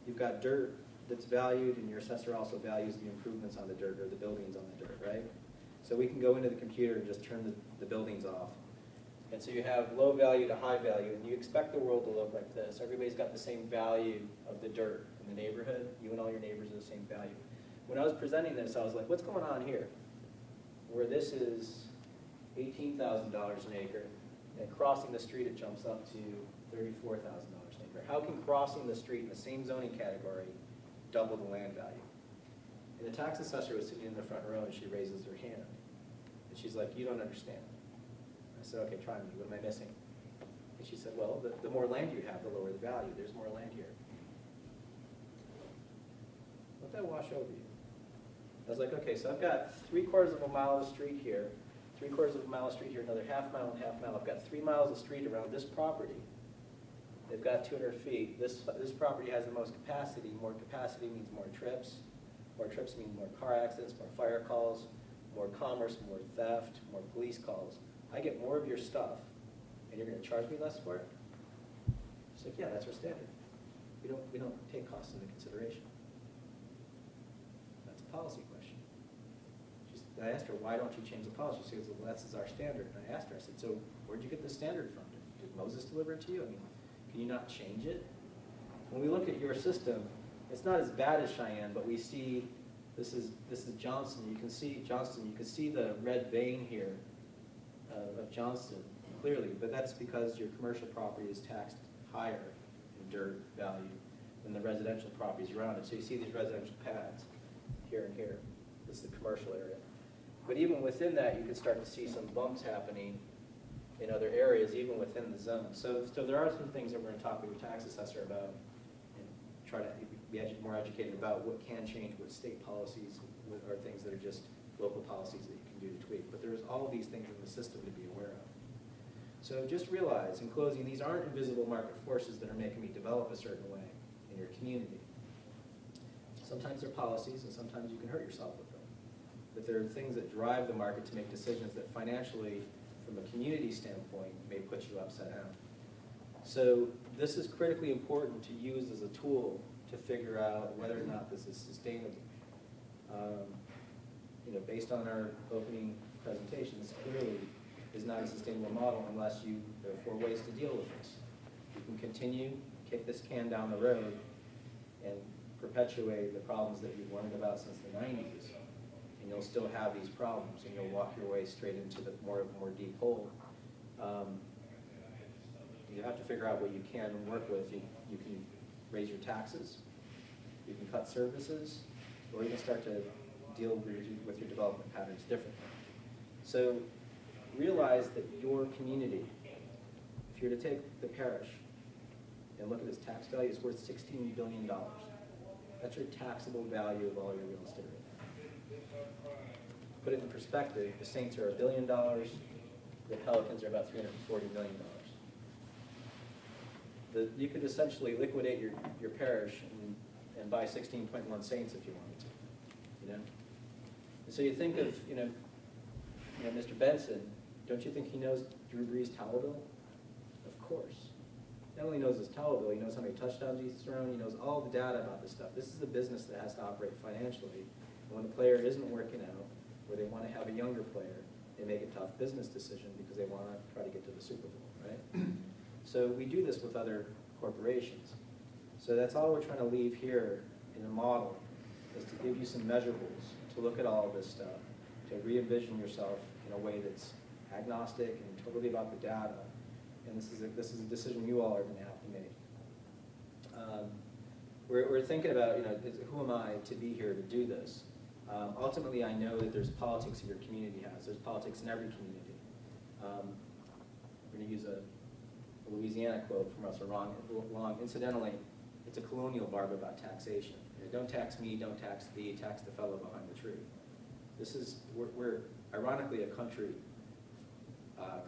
You've got dirt that's valued, and your assessor also values the improvements on the dirt, or the buildings on the dirt, right? So we can go into the computer and just turn the buildings off. And so you have low value to high value, and you expect the world to look like this. Everybody's got the same value of the dirt in the neighborhood. You and all your neighbors are the same value. When I was presenting this, I was like, what's going on here? Where this is $18,000 an acre, and crossing the street it jumps up to $34,000 an acre. How can crossing the street in the same zoning category double the land value? And the tax assessor was sitting in the front row, and she raises her hand. And she's like, you don't understand. I said, okay, try me. What am I missing? And she said, well, the more land you have, the lower the value. There's more land here. Let that wash over you. I was like, okay, so I've got 3/4 of a mile of street here, 3/4 of a mile of street here, another half mile and half mile. I've got 3 miles of street around this property. They've got 200 feet. This property has the most capacity. More capacity means more trips. More trips means more car accidents, more fire calls, more commerce, more theft, more police calls. I get more of your stuff, and you're going to charge me less for it? She's like, yeah, that's our standard. We don't take costs into consideration. That's a policy question. I asked her, why don't you change the policy? She says, well, that's our standard. And I asked her, I said, so where'd you get the standard from? Did Moses deliver it to you? I mean, can you not change it? When we look at your system, it's not as bad as Cheyenne, but we see, this is Johnston. You can see Johnston. You can see the red vein here of Johnston clearly, but that's because your commercial property is taxed higher in dirt value than the residential properties around it. So you see these residential pads here and here. This is the commercial area. But even within that, you can start to see some bumps happening in other areas, even within the zone. So there are some things that we're going to talk with your tax assessor about and try to be more educated about what can change, what state policies are things that are just local policies that you can do to tweak. But there's all of these things in the system to be aware of. So just realize, in closing, these aren't invisible market forces that are making me develop a certain way in your community. Sometimes they're policies, and sometimes you can hurt yourself with them. But there are things that drive the market to make decisions that financially, from a community standpoint, may put you upside down. So this is critically important to use as a tool to figure out whether or not this is sustainable. Based on our opening presentation, this clearly is not a sustainable model unless there are 4 ways to deal with this. You can continue, kick this can down the road, and perpetuate the problems that you've learned about since the 90s. And you'll still have these problems, and you'll walk your way straight into the more deep hole. have to figure out what you can work with. You can raise your taxes, you can cut services, or you can start to deal with your development patterns differently. So realize that your community, if you were to take the parish and look at its tax value, it's worth $16 billion. That's your taxable value of all your real estate right now. Put it in perspective, the Saints are $1 billion, the Pelicans are about $340 million. You could essentially liquidate your parish and buy 16.1 Saints if you wanted to, you know? And so you think of, Mr. Benson, don't you think he knows Drew Brees' towel bill? Of course. Not only knows his towel bill, he knows how many touchdowns he's thrown, he knows all the data about this stuff. This is a business that has to operate financially. And when a player isn't working out, or they want to have a younger player, they make a tough business decision because they want to try to get to the Super Bowl, right? So we do this with other corporations. So that's all we're trying to leave here in a model, is to give you some measurables, to look at all of this stuff, to re-envision yourself in a way that's agnostic and totally about the data. And this is a decision you all are going to have to make. We're thinking about, who am I to be here to do this? Ultimately, I know that there's politics that your community has. There's politics in every community. We're going to use a Louisiana quote from Russell Long. Incidentally, it's a colonial barb about taxation. Don't tax me, don't tax thee, tax the fellow behind the tree. We're ironically a country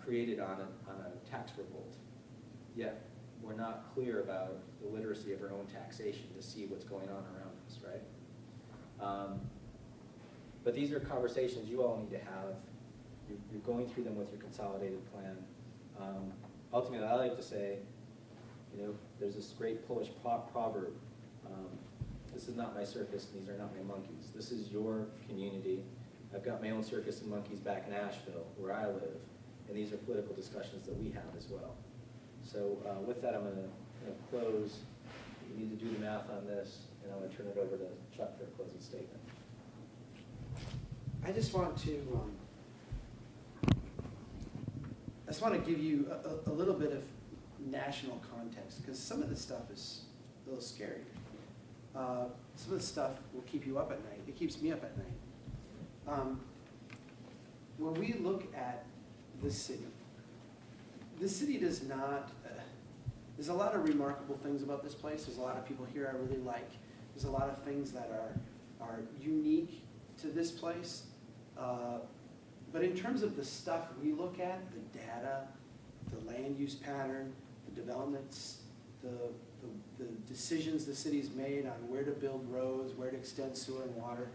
created on a tax revolt, yet we're not clear about the literacy of our own taxation to see what's going on around us, right? But these are conversations you all need to have. You're going through them with your consolidated plan. Ultimately, I like to say, there's this great Polish proverb, this is not my circus and these are not my monkeys. This is your community. I've got my own circus and monkeys back in Asheville, where I live, and these are political discussions that we have as well. So with that, I'm going to close. We need to do the math on this, and I'm going to turn it over to Chuck for a closing statement. I just want to give you a little bit of national context, because some of this stuff is a little scary. Some of the stuff will keep you up at night. It keeps me up at night. When we look at this city does not, there's a lot of remarkable things about this place. There's a lot of people here I really like. There's a lot of things that are unique to this place. But in terms of the stuff we look at, the data, the land use pattern, the developments, the decisions the city's made on where to build roads, where to extend sewer and water,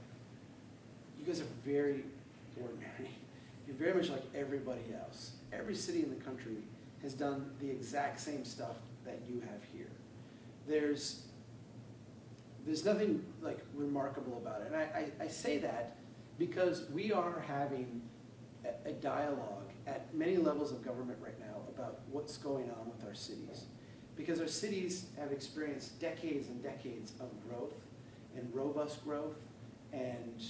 you guys are very ordinary. You're very much like everybody else. Every city in the country has done the exact same stuff that you have here. There's nothing like remarkable about it. And I say that because we are having a dialogue at many levels of government right now about what's going on with our cities. Because our cities have experienced decades and decades of growth and robust growth, and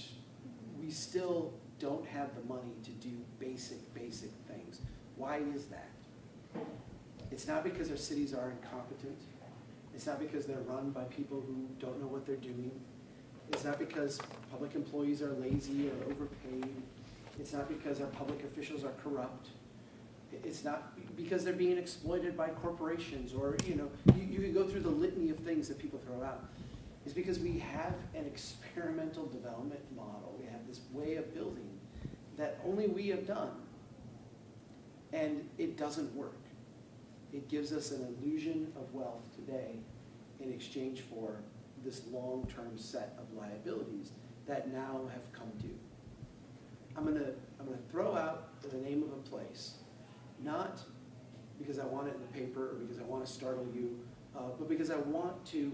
we still don't have the money to do basic things. Why is that? It's not because our cities are incompetent. It's not because they're run by people who don't know what they're doing. It's not because public employees are lazy or overpaid. It's not because our public officials are corrupt. It's not because they're being exploited by corporations, or you can go through the litany of things that people throw out. It's because we have an experimental development model. We have this way of building that only we have done, and it doesn't work. It gives us an illusion of wealth today in exchange for this long-term set of liabilities that now have come due. I'm gonna throw out the name of a place, not because I want it in the paper or because I want to startle you, but because I want to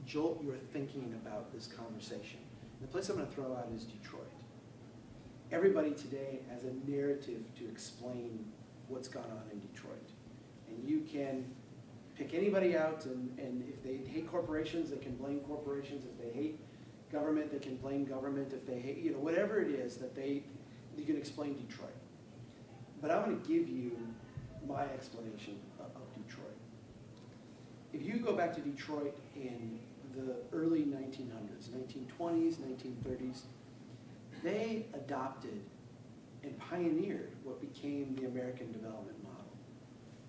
jolt your thinking about this conversation. The place I'm going to throw out is Detroit. Everybody today has a narrative to explain what's gone on in Detroit. And you can pick anybody out, and if they hate corporations, they can blame corporations. If they hate government, they can blame government. If they hate, whatever it is that you can explain Detroit. But I'm going to give you my explanation of Detroit. If you go back to Detroit in the early 1900s, 1920s, 1930s, they adopted and pioneered what became the American development model.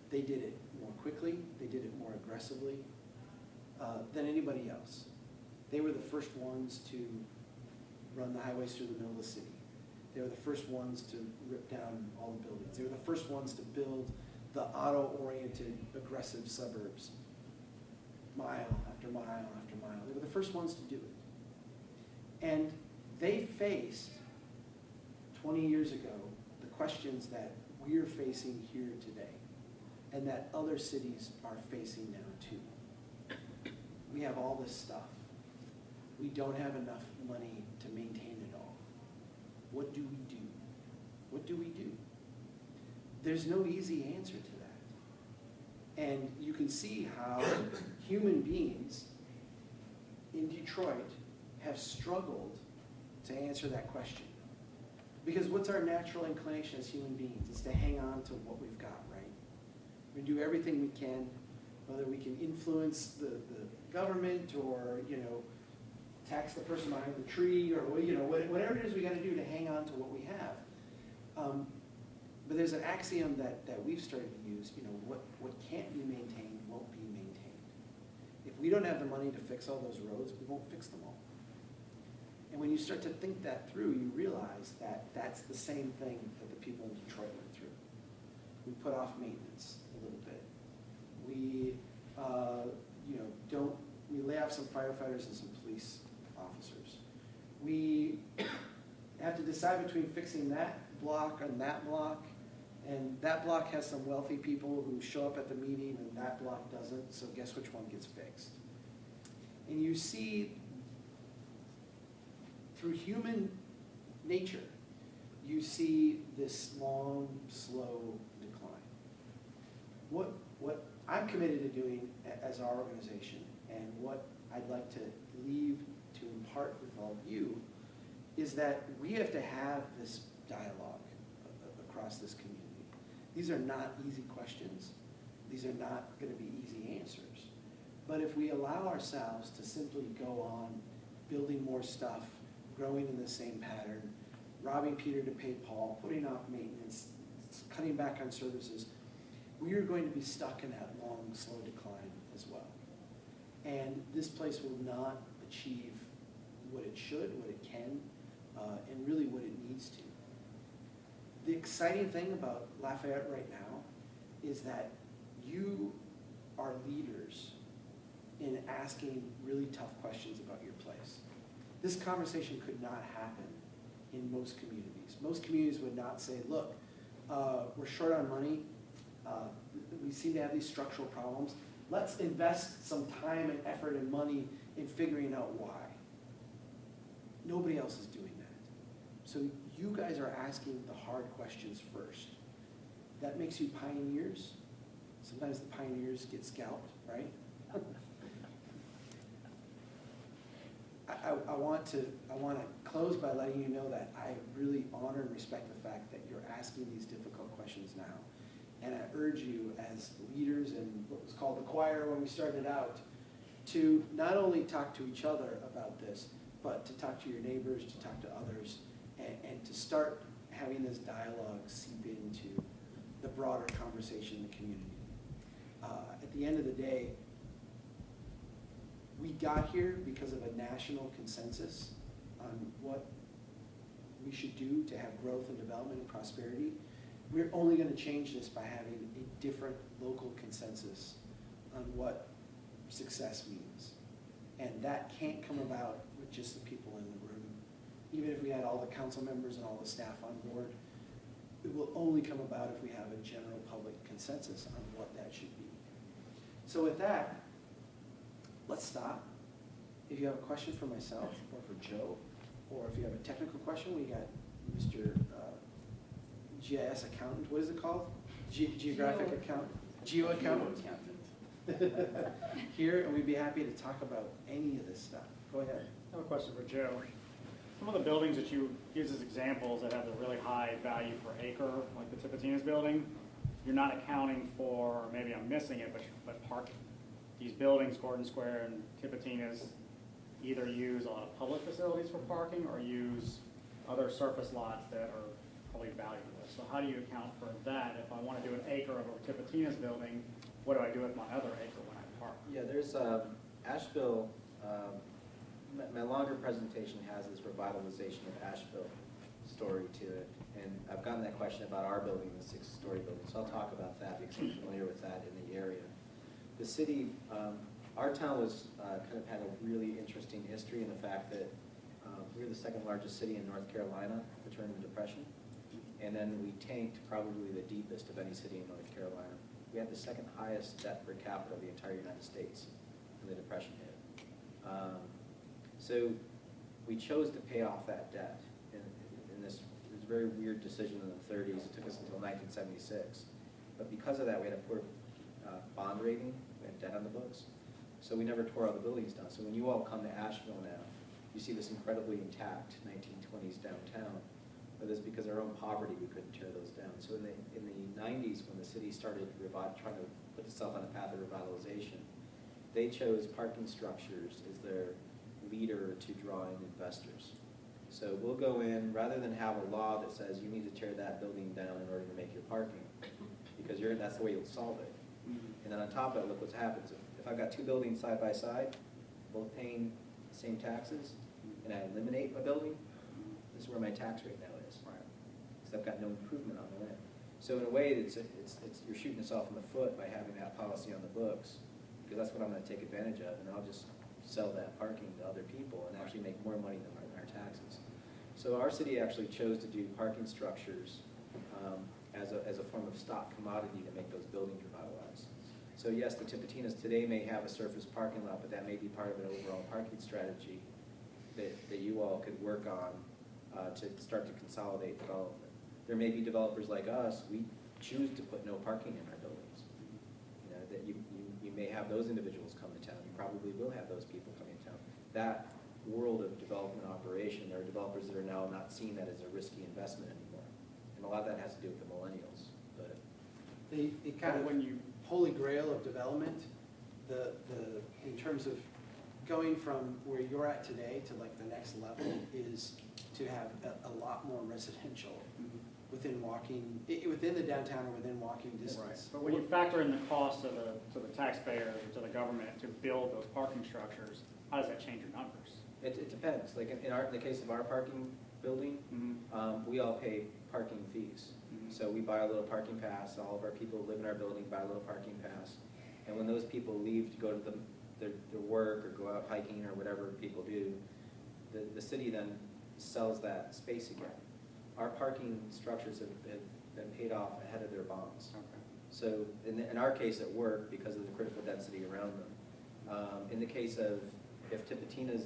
They did it more quickly, they did it more aggressively than anybody else. They were the first ones to run the highways through the middle of the city. They were the first ones to rip down all the buildings. They were the first ones to build the auto-oriented, aggressive suburbs, mile after mile after mile. They were the first ones to do it. And they faced, 20 years ago, the questions that we're facing here today and that other cities are facing now too. We have all this stuff. We don't have enough money to maintain it all. What do we do? What do we do? There's no easy answer to that. And you can see how human beings in Detroit have struggled to answer that question. Because what's our natural inclination as human beings? Is to hang on to what we've got, right? We do everything we can, whether we can influence the government or, tax the person behind the tree or, whatever it is we got to do to hang on to what we have. But there's an axiom that we've started to use, what can't be maintained won't be maintained. If we don't have the money to fix all those roads, we won't fix them all. And when you start to think that through, you realize that that's the same thing that the people in Detroit went through. We put off maintenance a little bit. We, we lay off some firefighters and some police officers. We have to decide between fixing that block and that block, and that block has some wealthy people who show up at the meeting and that block doesn't, so guess which one gets fixed? And you see, through human nature, you see this long, slow decline. What I'm committed to doing as our organization, and what I'd like to leave to impart with all of you, is that we have to have this dialogue across this community. These are not easy questions. These are not going to be easy answers. But if we allow ourselves to simply go on building more stuff, growing in the same pattern, robbing Peter to pay Paul, putting off maintenance, cutting back on services, we are going to be stuck in that long, slow decline as well. And this place will not achieve what it should, what it can, and really what it needs to. The exciting thing about Lafayette right now is that you are leaders in asking really tough questions about your place. This conversation could not happen in most communities. Most communities would not say, look, we're short on money, we seem to have these structural problems, let's invest some time and effort and money in figuring out why. Nobody else is doing that. So you guys are asking the hard questions first. That makes you pioneers. Sometimes the pioneers get scalped, right? I want to close by letting you know that I really honor and respect the fact that you're asking these difficult questions now. And I urge you as leaders in what was called the choir when we started out, to not only talk to each other about this, but to talk to your neighbors, to talk to others, and to start having this dialogue seep into the broader conversation in the community. At the end of the day, we got here because of a national consensus on what we should do to have growth and development and prosperity. We're only going to change this by having a different local consensus on what success means. And that can't come about with just the people in the room. Even if we had all the council members and all the staff on board, it will only come about if we have a general public consensus on what that should be. So with that, let's stop. If you have a question for myself or for Joe, or if you have a technical question, we got Mr. GIS accountant, what is it called? Geographic accountant? Geo accountant? Here, and we'd be happy to talk about any of this stuff. Go ahead. I have a question for Joe. Some of the buildings that you use as examples that have the really high value per acre, like the Tipitina's building, you're not accounting for, maybe I'm missing it, but parking. these buildings, Gordon Square and Tipitina's, either use a lot of public facilities for parking or use other surface lots that are probably valueless. So how do you account for that? If I want to do an acre over Tipitina's building, what do I do with my other acre when I park? Yeah, there's Asheville, my longer presentation has this revitalization of Asheville story to it. And I've gotten that question about our building, the 6-story building, so I'll talk about that because I'm familiar with that in the area. The city, our town was kind of had a really interesting history in the fact that we were the second largest city in North Carolina during the Depression. And then we tanked probably the deepest of any city in North Carolina. We had the second highest debt per capita of the entire United States when the Depression hit. So we chose to pay off that debt in this very weird decision in the 30s. It took us until 1976. But because of that, we had a poor bond rating. We had debt on the books. So we never tore all the buildings down. So when you all come to Asheville now, you see this incredibly intact 1920s downtown. But it's because of our own poverty we couldn't tear those down. So in the 90s, when the city started trying to put itself on a path of revitalization, they chose parking structures as their leader to draw in investors. So we'll go in, rather than have a law that says you need to tear that building down in order to make your parking, because that's the way you'll solve it. And then on top of it, look what happens. If I've got 2 buildings side by side, both paying the same taxes, and I eliminate a building, this is where my tax rate now is. Because I've got no improvement on the land. So in a way, you're shooting yourself in the foot by having that policy on the books, because that's what I'm going to take advantage of, and I'll just sell that parking to other people and actually make more money than our taxes. So our city actually chose to do parking structures as a form of stock commodity to make those buildings revitalized. So yes, the Tipitinas today may have a surface parking lot, but that may be part of an overall parking strategy that you all could work on to start to consolidate development. There may be developers like us, we choose to put no parking in our buildings. You know, that you may have those individuals come to town. You probably will have those people coming to town. That world of development operation, there are developers that are now not seeing that as a risky investment anymore. And a lot of that has to do with the millennials. But The kind of holy grail of development, in terms of going from where you're at today to like the next level, is to have a lot more residential within the downtown or within walking distance. Right. But when you factor in the cost to the taxpayers or to the government to build those parking structures, how does that change your numbers? it depends. Like in the case of our parking building, we all pay parking fees. So we buy a little parking pass. All of our people who live in our building buy a little parking pass. And when those people leave to go to their work or go out hiking or whatever people do, the city then sells that space again. Our parking structures have been paid off ahead of their bonds. Okay. So in our case at work, because of the critical density around them. In the case of, if Tipitina's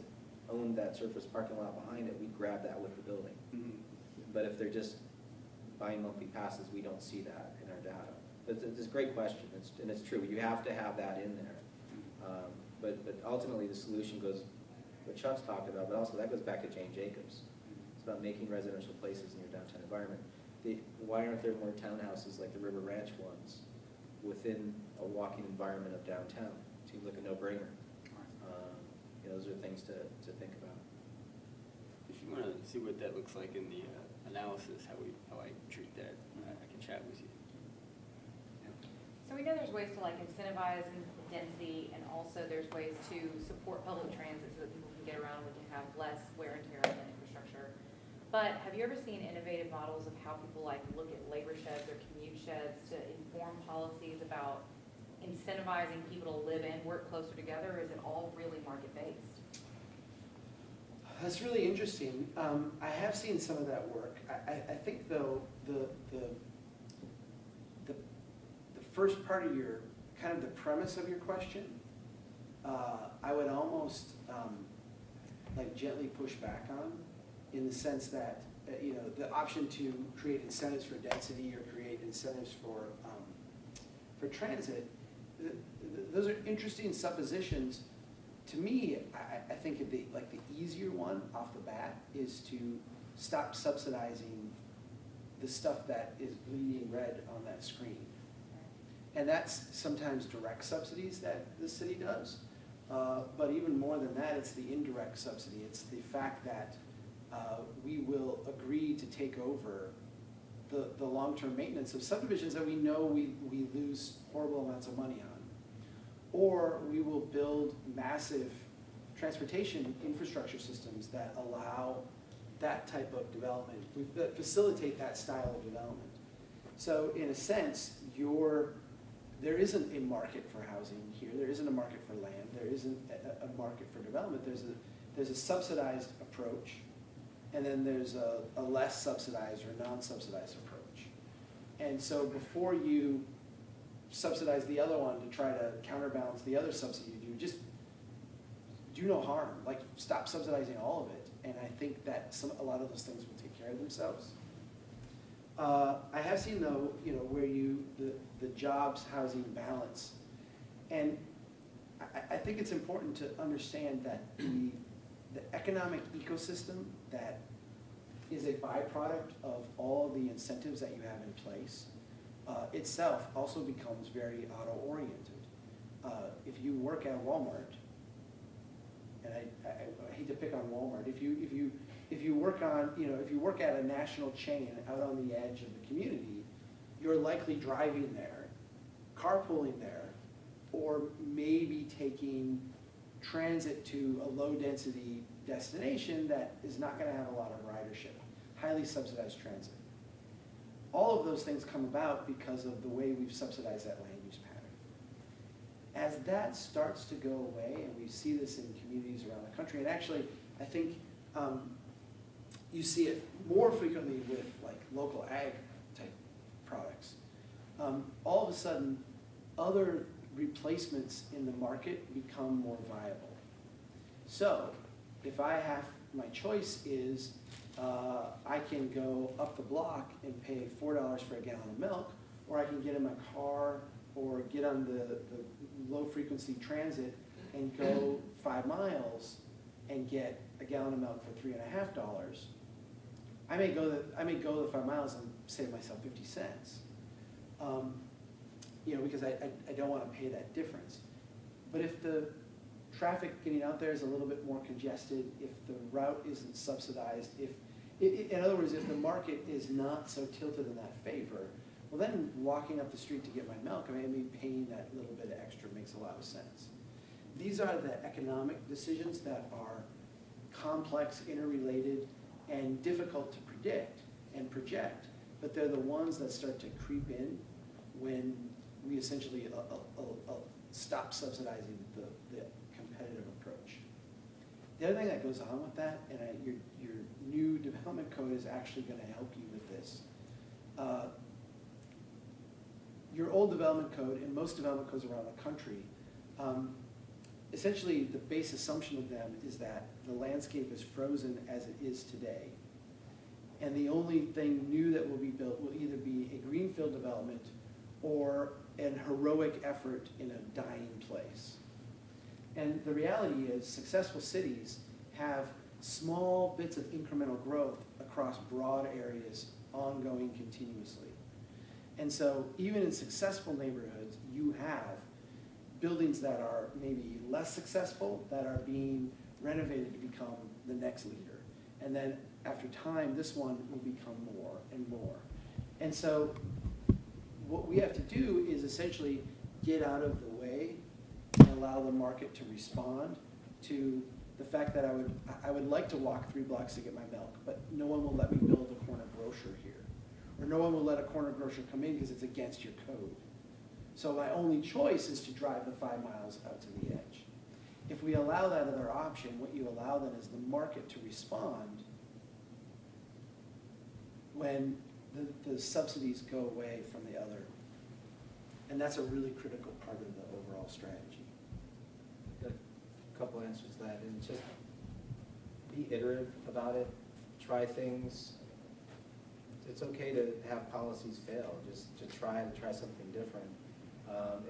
owned that surface parking lot behind it, we'd grab that with the building. But if they're just buying monthly passes, we don't see that in our data. But it's a great question, and it's true. You have to have that in there. But ultimately, the solution goes, what Chuck's talked about, but also that goes back to Jane Jacobs. It's about making residential places in your downtown environment. Why aren't there more townhouses like the River Ranch ones within a walking environment of downtown? Seems like a no-brainer. Those are things to think about. If you want to see what that looks like in the analysis, how I treat that, I can chat with you. So we know there's ways to like incentivize density, and also there's ways to support public transit so that people can get around, we can have less wear and tear on the infrastructure. But have you ever seen innovative models of how people like look at labor sheds or commute sheds to inform policies about incentivizing people to live in, work closer together, or is it all really market-based? That's really interesting. I have seen some of that work. I think though the first part of your kind of the premise of your question, I would almost like gently push back on, in the sense that the option to create incentives for density or create incentives for transit. Those are interesting suppositions. To me, I think the easier one off the bat is to stop subsidizing the stuff that is bleeding red on that screen. And that's sometimes direct subsidies that the city does. But even more than that, it's the indirect subsidy. It's the fact that we will agree to take over the long-term maintenance of subdivisions that we know we lose horrible amounts of money on. Or we will build massive transportation infrastructure systems that allow that type of development, that facilitate that style of development. So in a sense, there isn't a market for housing here. There isn't a market for land. There isn't a market for development. There's a subsidized approach, and then there's a less subsidized or non-subsidized approach. And so before you subsidize the other one to try to counterbalance the other subsidy you do, just do no harm. Like, stop subsidizing all of it. And I think that a lot of those things will take care of themselves. I have seen though, where the jobs housing balance, and I think it's important to understand that the economic ecosystem that is a byproduct of all the incentives that you have in place itself also becomes very auto-oriented. If you work at Walmart, and I hate to pick on Walmart, if you work on, if you work at a national chain out on the edge of the community, you're likely driving there, carpooling there, or maybe taking transit to a low-density destination that is not going to have a lot of ridership, highly subsidized transit. All of those things come about because of the way we've subsidized that land use pattern. As that starts to go away, and we see this in communities around the country, and actually, I think you see it more frequently with like local ag type products. All of a sudden, other replacements in the market become more viable. So, if my choice is I can go up the block and pay $4 for a gallon of milk, or I can get in my car or get on the low frequency transit and go 5 miles and get a gallon of milk for $3.50. I may go the 5 miles and save myself 50 cents. Because I don't want to pay that difference. But if the traffic getting out there is a little bit more congested, if the route isn't subsidized, in other words, if the market is not so tilted in that favor, well then walking up the street to get my milk, maybe paying that little bit of extra makes a lot of sense. These are the economic decisions that are complex, interrelated, and difficult to predict and project, but they're the ones that start to creep in when we essentially stop subsidizing the competitive approach. The other thing that goes on with that, and your new development code is actually going to help you with this. Your old development code, and most development codes around the country, essentially the base assumption of them is that the landscape is frozen as it is today. And the only thing new that will be built will either be a greenfield development or an heroic effort in a dying place. And the reality is successful cities have small bits of incremental growth across broad areas ongoing continuously. And so even in successful neighborhoods, you have buildings that are maybe less successful that are being renovated to become the next leader. And then after time, this one will become more and more. And so what we have to do is essentially get out of the way and allow the market to respond to the fact that I would like to walk 3 blocks to get my milk, but no one will let me build a corner grocer here. Or no one will let a corner grocer come in because it's against your code. So my only choice is to drive the 5 miles out to the edge. If we allow that other option, what you allow then is the market to respond when the subsidies go away from the other. And that's a really critical part of the overall strategy. Got a couple answers to that, and just be iterative about it, try things. It's okay to have policies fail, just to try something different,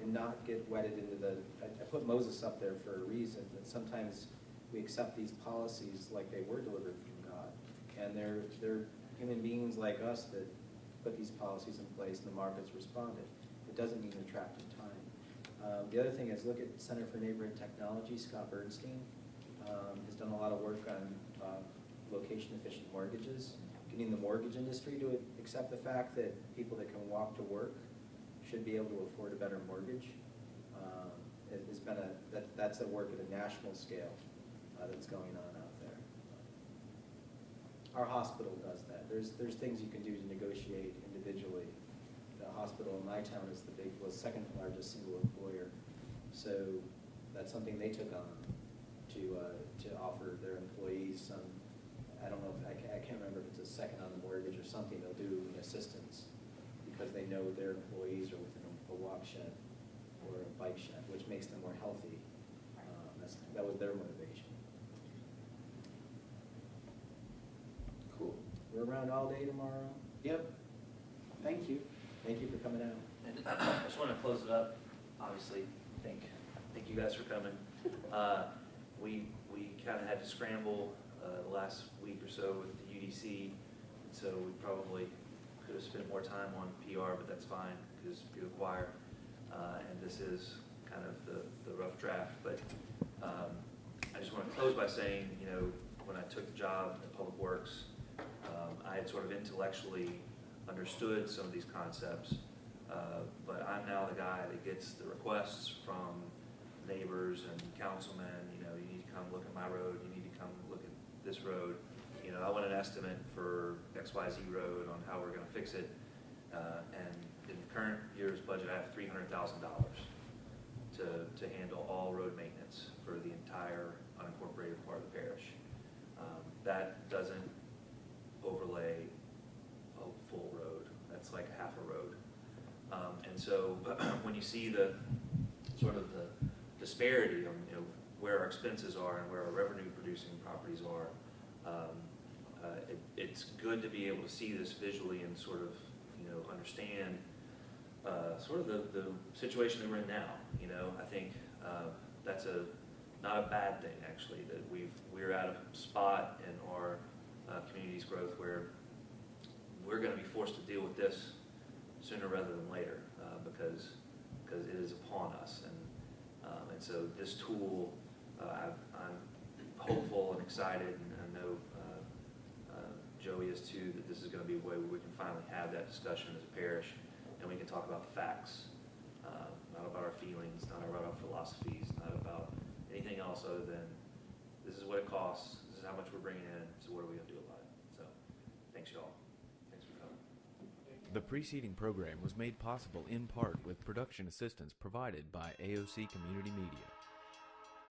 and not get wedded into I put Moses up there for a reason, that sometimes we accept these policies like they were delivered from God, and they're human beings like us that put these policies in place and the market's responded. it doesn't need an attractive time. The other thing is look at Center for Neighborhood Technology. Scott Bernstein has done a lot of work on location-efficient mortgages, getting the mortgage industry to accept the fact that people that can walk to work should be able to afford a better mortgage. It's been that's a work at a national scale that's going on out there. Our hospital does that. There's things you can do to negotiate individually. The hospital in my town is was second largest single employer, so that's something they took on to offer their employees some. I don't know if I can't remember if it's a second on the mortgage or something they'll do in assistance because they know their employees are within a walk shed or a bike shed, which makes them more healthy. That was their motivation. Cool. We're around all day tomorrow. Yep. Thank you. Thank you for coming out. And I just want to close it up, obviously, thank you guys for coming. We kind of had to scramble the last week or so with the UDC, and so we probably could have spent more time on PR, but that's fine, because you're the choir, and this is kind of the rough draft, but I just want to close by saying, you know, when I took the job at Public Works, I had sort of intellectually understood some of these concepts, but I'm now the guy that gets the requests from neighbors and councilmen, you know, you need to come look at my road, you need to come look at this road. You know, I want an estimate for XYZ road on how we're going to fix it, and in the current year's budget, I have $300,000 to handle all road maintenance for the entire unincorporated part of the parish. That doesn't overlay a full road. That's like half a road. And so when you see the sort of the disparity on, you know, where our expenses are and where our revenue producing properties are, it's good to be able to see this visually and sort of, you know, understand sort of the situation that we're in now. You know, I think that's not a bad thing, actually, that we're at a spot in our community's growth where we're going to be forced to deal with this sooner rather than later, because it is upon us, and so this tool, I'm hopeful and excited, and I know Joey is too, that this is going to be a way where we can finally have that discussion as a parish, and we can talk about the facts, not about our feelings, not about our philosophies, not about anything else other than this is what it costs, this is how much we're bringing in, so what are we going to do about it? So, thanks y'all. Thanks for coming. The preceding program was made possible in part with production assistance provided by AOC Community Media.